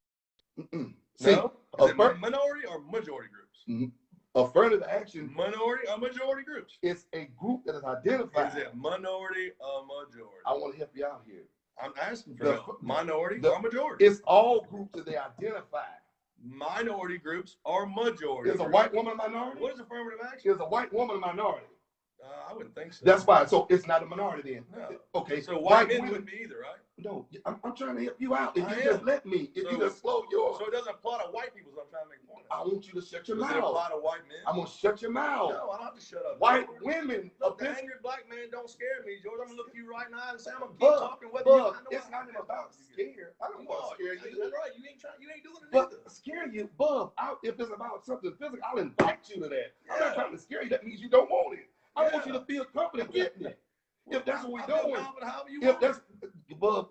[SPEAKER 1] See,
[SPEAKER 3] No? Is it minority or majority groups?
[SPEAKER 1] Affirmative action
[SPEAKER 3] Minority or majority groups?
[SPEAKER 1] is a group that is identified.
[SPEAKER 3] Is it minority or majority?
[SPEAKER 1] I want to help you out here.
[SPEAKER 3] I'm asking for help. Minority or majority?
[SPEAKER 1] It's all groups that they identify.
[SPEAKER 3] Minority groups or majority.
[SPEAKER 1] Is a white woman a minority?
[SPEAKER 3] What is affirmative action?
[SPEAKER 1] Is a white woman a minority?
[SPEAKER 3] I wouldn't think so.
[SPEAKER 1] That's why. So it's not a minority then.
[SPEAKER 3] No.
[SPEAKER 1] Okay.
[SPEAKER 3] So white men wouldn't be either, right?
[SPEAKER 1] No, I'm trying to help you out. If
[SPEAKER 3] I
[SPEAKER 1] you
[SPEAKER 3] am.
[SPEAKER 1] just let me, if
[SPEAKER 3] So-
[SPEAKER 1] you just slow your,
[SPEAKER 3] So it doesn't apply to white people, so I'm trying to make a point.
[SPEAKER 1] I want you to shut your
[SPEAKER 3] Does it
[SPEAKER 1] mouth.
[SPEAKER 3] apply to white men?
[SPEAKER 1] I'm gonna shut your mouth.
[SPEAKER 3] No, I don't have to shut up.
[SPEAKER 1] White
[SPEAKER 3] George.
[SPEAKER 1] women
[SPEAKER 3] Look,
[SPEAKER 1] of
[SPEAKER 3] the
[SPEAKER 1] this,
[SPEAKER 3] angry black man don't scare me, George. I'm gonna look at you right now and say I'm gonna keep
[SPEAKER 1] Bub,
[SPEAKER 3] talking whether
[SPEAKER 1] Bub,
[SPEAKER 3] you. I know
[SPEAKER 1] it's
[SPEAKER 3] I-
[SPEAKER 1] not even about scared. I don't want to scare you.
[SPEAKER 3] That's right. You ain't doing it
[SPEAKER 1] But
[SPEAKER 3] either.
[SPEAKER 1] scare you, Bub. If it's about something physical, I'll invite you to that. I'm
[SPEAKER 3] Yeah.
[SPEAKER 1] not trying to scare you. That means you don't want it. I want
[SPEAKER 3] Yeah.
[SPEAKER 1] you to feel confident getting it. If that's what we're
[SPEAKER 3] I feel
[SPEAKER 1] doing.
[SPEAKER 3] confident however you
[SPEAKER 1] If
[SPEAKER 3] want.
[SPEAKER 1] that's, Bub,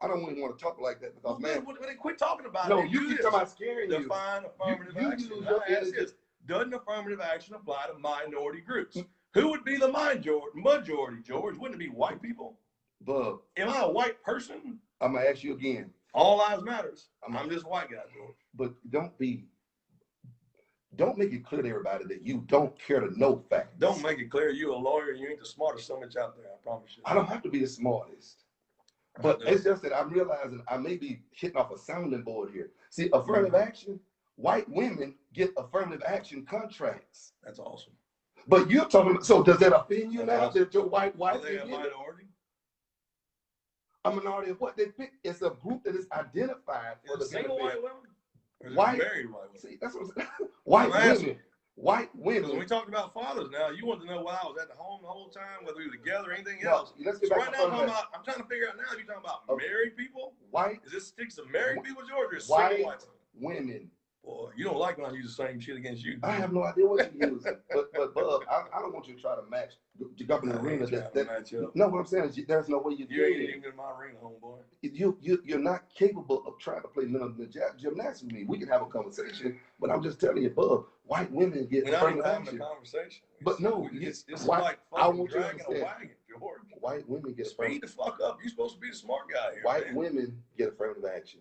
[SPEAKER 1] I don't even want to talk like that because, man,
[SPEAKER 3] Quit talking about
[SPEAKER 1] no,
[SPEAKER 3] it.
[SPEAKER 1] you keep talking about scaring you.
[SPEAKER 3] Define affirmative
[SPEAKER 1] You
[SPEAKER 3] action.
[SPEAKER 1] use
[SPEAKER 3] Now,
[SPEAKER 1] your
[SPEAKER 3] ask
[SPEAKER 1] energy.
[SPEAKER 3] this. Doesn't affirmative action apply to minority groups? Who would be the majority, George? Wouldn't it be white people?
[SPEAKER 1] Bub,
[SPEAKER 3] Am I a white person?
[SPEAKER 1] I'm gonna ask you again,
[SPEAKER 3] All lives matters. I'm just a white guy, George.
[SPEAKER 1] but don't make it clear to everybody that you don't care to know facts.
[SPEAKER 3] Don't make it clear you're a lawyer and you ain't the smartest so much out there. I promise you.
[SPEAKER 1] I don't have to be the smartest. But it's just that I'm realizing I may be hitting off a sounding board here. See, affirmative action, white women get affirmative action contracts.
[SPEAKER 3] That's awesome.
[SPEAKER 1] But you're talking about, so does that offend you
[SPEAKER 3] That's
[SPEAKER 1] now
[SPEAKER 3] awesome.
[SPEAKER 1] that your white
[SPEAKER 3] Are
[SPEAKER 1] wife
[SPEAKER 3] they
[SPEAKER 1] is
[SPEAKER 3] a minority?
[SPEAKER 1] a minority of what? They pick, it's a group that is identified for
[SPEAKER 3] Is
[SPEAKER 1] the
[SPEAKER 3] it single
[SPEAKER 1] benefit.
[SPEAKER 3] white women? Or is it
[SPEAKER 1] White-
[SPEAKER 3] married white women?
[SPEAKER 1] See, that's what I'm saying. White
[SPEAKER 3] I'm asking.
[SPEAKER 1] women. White
[SPEAKER 3] Because when we
[SPEAKER 1] women.
[SPEAKER 3] talked about fathers now, you want to know why I was at the home the whole time, whether we were together or anything
[SPEAKER 1] No,
[SPEAKER 3] else.
[SPEAKER 1] let's get
[SPEAKER 3] So
[SPEAKER 1] back
[SPEAKER 3] right
[SPEAKER 1] to
[SPEAKER 3] now, I'm,
[SPEAKER 1] affirmative action.
[SPEAKER 3] I'm trying to figure out now if you're talking about
[SPEAKER 1] Okay.
[SPEAKER 3] married people.
[SPEAKER 1] White
[SPEAKER 3] Is this sticks to married people, George, or is
[SPEAKER 1] White-
[SPEAKER 3] single white women?
[SPEAKER 1] women.
[SPEAKER 3] Boy, you don't like when I use the same shit against you.
[SPEAKER 1] I have no idea what you're using. But Bub, I don't want you to try to match, to go up in the
[SPEAKER 3] I
[SPEAKER 1] arena
[SPEAKER 3] ain't trying
[SPEAKER 1] that,
[SPEAKER 3] to match up.
[SPEAKER 1] no, what I'm saying is there's no way you
[SPEAKER 3] You ain't
[SPEAKER 1] can.
[SPEAKER 3] even in my arena, homeboy.
[SPEAKER 1] You're not capable of trying to play mental gymnastics with me. We can have a conversation, but I'm just telling you, Bub, white women get
[SPEAKER 3] We're not even
[SPEAKER 1] affirmative
[SPEAKER 3] having a
[SPEAKER 1] action.
[SPEAKER 3] conversation.
[SPEAKER 1] But no,
[SPEAKER 3] it's
[SPEAKER 1] why-
[SPEAKER 3] like
[SPEAKER 1] I
[SPEAKER 3] fucking
[SPEAKER 1] want you to
[SPEAKER 3] dragging a
[SPEAKER 1] understand.
[SPEAKER 3] wagon, George.
[SPEAKER 1] White women get
[SPEAKER 3] Speed the fuck up. You're supposed to be the smart guy here.
[SPEAKER 1] white
[SPEAKER 3] man.
[SPEAKER 1] women get affirmative action.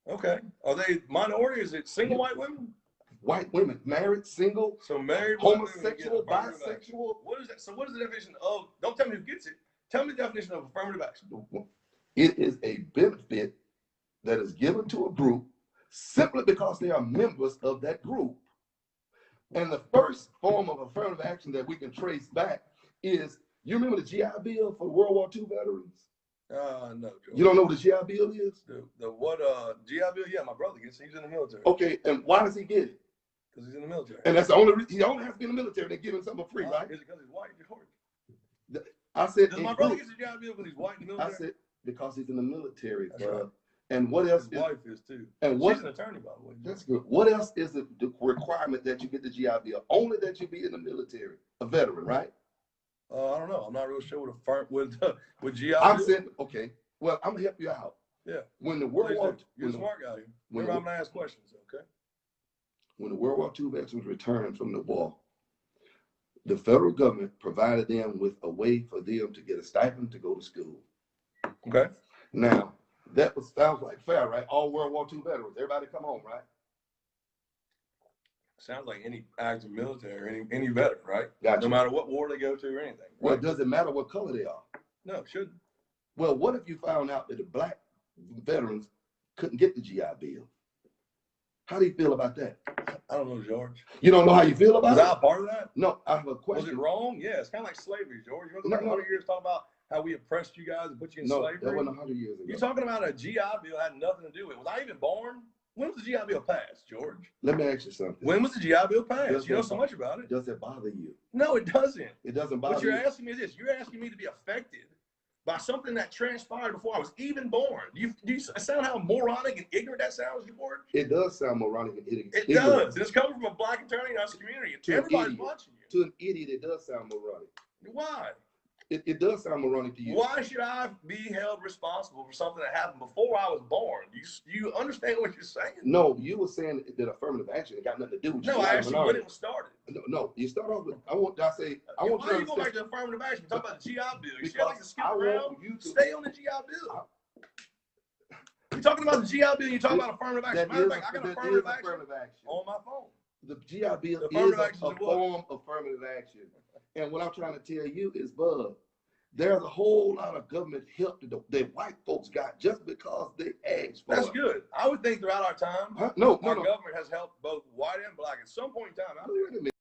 [SPEAKER 3] Okay. Are they minority? Is it single white women?
[SPEAKER 1] White women, married, single,
[SPEAKER 3] So married white women get
[SPEAKER 1] homosexual,
[SPEAKER 3] affirmative action.
[SPEAKER 1] bisexual.
[SPEAKER 3] What is that? So what is the definition of? Don't tell me who gets it. Tell me the definition of affirmative action.
[SPEAKER 1] It is a benefit that is given to a group simply because they are members of that group. And the first form of affirmative action that we can trace back is, you remember the GI Bill for World War II veterans?
[SPEAKER 3] No, George.
[SPEAKER 1] You don't know what the GI Bill is?
[SPEAKER 3] The what? GI Bill? Yeah, my brother gets it. He's in the military.
[SPEAKER 1] Okay, and why does he get it?
[SPEAKER 3] Because he's in the military.
[SPEAKER 1] And that's the only reason, he only has to be in the military, they give him something for free, right?
[SPEAKER 3] Is it because he's white, George?
[SPEAKER 1] I said,
[SPEAKER 3] Does
[SPEAKER 1] in
[SPEAKER 3] my brother
[SPEAKER 1] group.
[SPEAKER 3] get the GI Bill because he's white in the
[SPEAKER 1] I
[SPEAKER 3] military?
[SPEAKER 1] said, because he's in the military,
[SPEAKER 3] That's
[SPEAKER 1] bro.
[SPEAKER 3] right.
[SPEAKER 1] And what else
[SPEAKER 3] His
[SPEAKER 1] is,
[SPEAKER 3] wife is too.
[SPEAKER 1] and what,
[SPEAKER 3] She's an attorney, by the way.
[SPEAKER 1] that's good. What else is the requirement that you get the GI Bill? Only that you be in the military, a veteran, right?
[SPEAKER 3] I don't know. I'm not real sure what a firm with GI
[SPEAKER 1] I'm
[SPEAKER 3] Bill.
[SPEAKER 1] saying, okay, well, I'm gonna help you out.
[SPEAKER 3] Yeah.
[SPEAKER 1] When the World
[SPEAKER 3] Please
[SPEAKER 1] War,
[SPEAKER 3] do. You're a smart guy here.
[SPEAKER 1] when
[SPEAKER 3] Remember,
[SPEAKER 1] the-
[SPEAKER 3] I'm gonna ask questions, okay?
[SPEAKER 1] when the World War II veterans returned from the war, the federal government provided them with a way for them to get a stipend to go to school.
[SPEAKER 3] Okay.
[SPEAKER 1] Now, sounds like fair, right? All World War II veterans, everybody come home, right?
[SPEAKER 3] Sounds like any active military, any veteran, right?
[SPEAKER 1] Gotcha.
[SPEAKER 3] No matter what war they go to or anything.
[SPEAKER 1] Well,
[SPEAKER 3] Right?
[SPEAKER 1] it doesn't matter what color they are.
[SPEAKER 3] No, it shouldn't.
[SPEAKER 1] Well, what if you found out that the black veterans couldn't get the GI Bill? How do you feel about that?
[SPEAKER 3] I don't know, George.
[SPEAKER 1] You don't know how you feel
[SPEAKER 3] Was
[SPEAKER 1] about
[SPEAKER 3] I a
[SPEAKER 1] it?
[SPEAKER 3] part of that?
[SPEAKER 1] No, I have a
[SPEAKER 3] Was
[SPEAKER 1] question.
[SPEAKER 3] it wrong? Yeah, it's kind of like slavery, George. You want to
[SPEAKER 1] No,
[SPEAKER 3] go back
[SPEAKER 1] no.
[SPEAKER 3] 100 years talk about how we oppressed you guys and put you in
[SPEAKER 1] No, that
[SPEAKER 3] slavery?
[SPEAKER 1] wasn't 100 years ago.
[SPEAKER 3] You're talking about a GI Bill had nothing to do with it. Was I even born? When was the GI Bill passed, George?
[SPEAKER 1] Let me ask you something.
[SPEAKER 3] When was the GI Bill passed?
[SPEAKER 1] Does
[SPEAKER 3] You know
[SPEAKER 1] that
[SPEAKER 3] so much about it.
[SPEAKER 1] Does it bother you?
[SPEAKER 3] No, it doesn't.
[SPEAKER 1] It doesn't bother
[SPEAKER 3] What you're
[SPEAKER 1] you.
[SPEAKER 3] asking me is this. You're asking me to be affected by something that transpired before I was even born. Do you sound how moronic and ignorant that sounds, George?
[SPEAKER 1] It does sound moronic and
[SPEAKER 3] It does. And it's coming from a black attorney in our community.
[SPEAKER 1] To an
[SPEAKER 3] Everybody's
[SPEAKER 1] idiot.
[SPEAKER 3] watching you.
[SPEAKER 1] To an idiot, it does sound moronic.
[SPEAKER 3] Why?
[SPEAKER 1] It does sound moronic to you.
[SPEAKER 3] Why should I be held responsible for something that happened before I was born? You understand what you're saying?
[SPEAKER 1] No, you were saying that affirmative action got nothing to do with you.
[SPEAKER 3] No, I asked you when it was started.
[SPEAKER 1] No, you start off with, I want
[SPEAKER 3] Why
[SPEAKER 1] you
[SPEAKER 3] are
[SPEAKER 1] to
[SPEAKER 3] you going back
[SPEAKER 1] understand.
[SPEAKER 3] to affirmative action? Talk about the GI Bill. You see
[SPEAKER 1] Because
[SPEAKER 3] how you skip
[SPEAKER 1] I want
[SPEAKER 3] around?
[SPEAKER 1] you to-
[SPEAKER 3] Stay on the GI Bill. You're talking about the GI Bill. You're talking about affirmative action. Matter of fact, I got affirmative action on my phone.
[SPEAKER 1] The GI Bill
[SPEAKER 3] The
[SPEAKER 1] is
[SPEAKER 3] affirmative
[SPEAKER 1] a
[SPEAKER 3] action is what?
[SPEAKER 1] form of affirmative action. And what I'm trying to tell you is, Bud, there's a whole lot of government help that white folks got just because they asked for
[SPEAKER 3] That's
[SPEAKER 1] it.
[SPEAKER 3] good. I would think throughout our time,
[SPEAKER 1] No,
[SPEAKER 3] our government has helped both white and black at some point in time.
[SPEAKER 1] Wait a minute.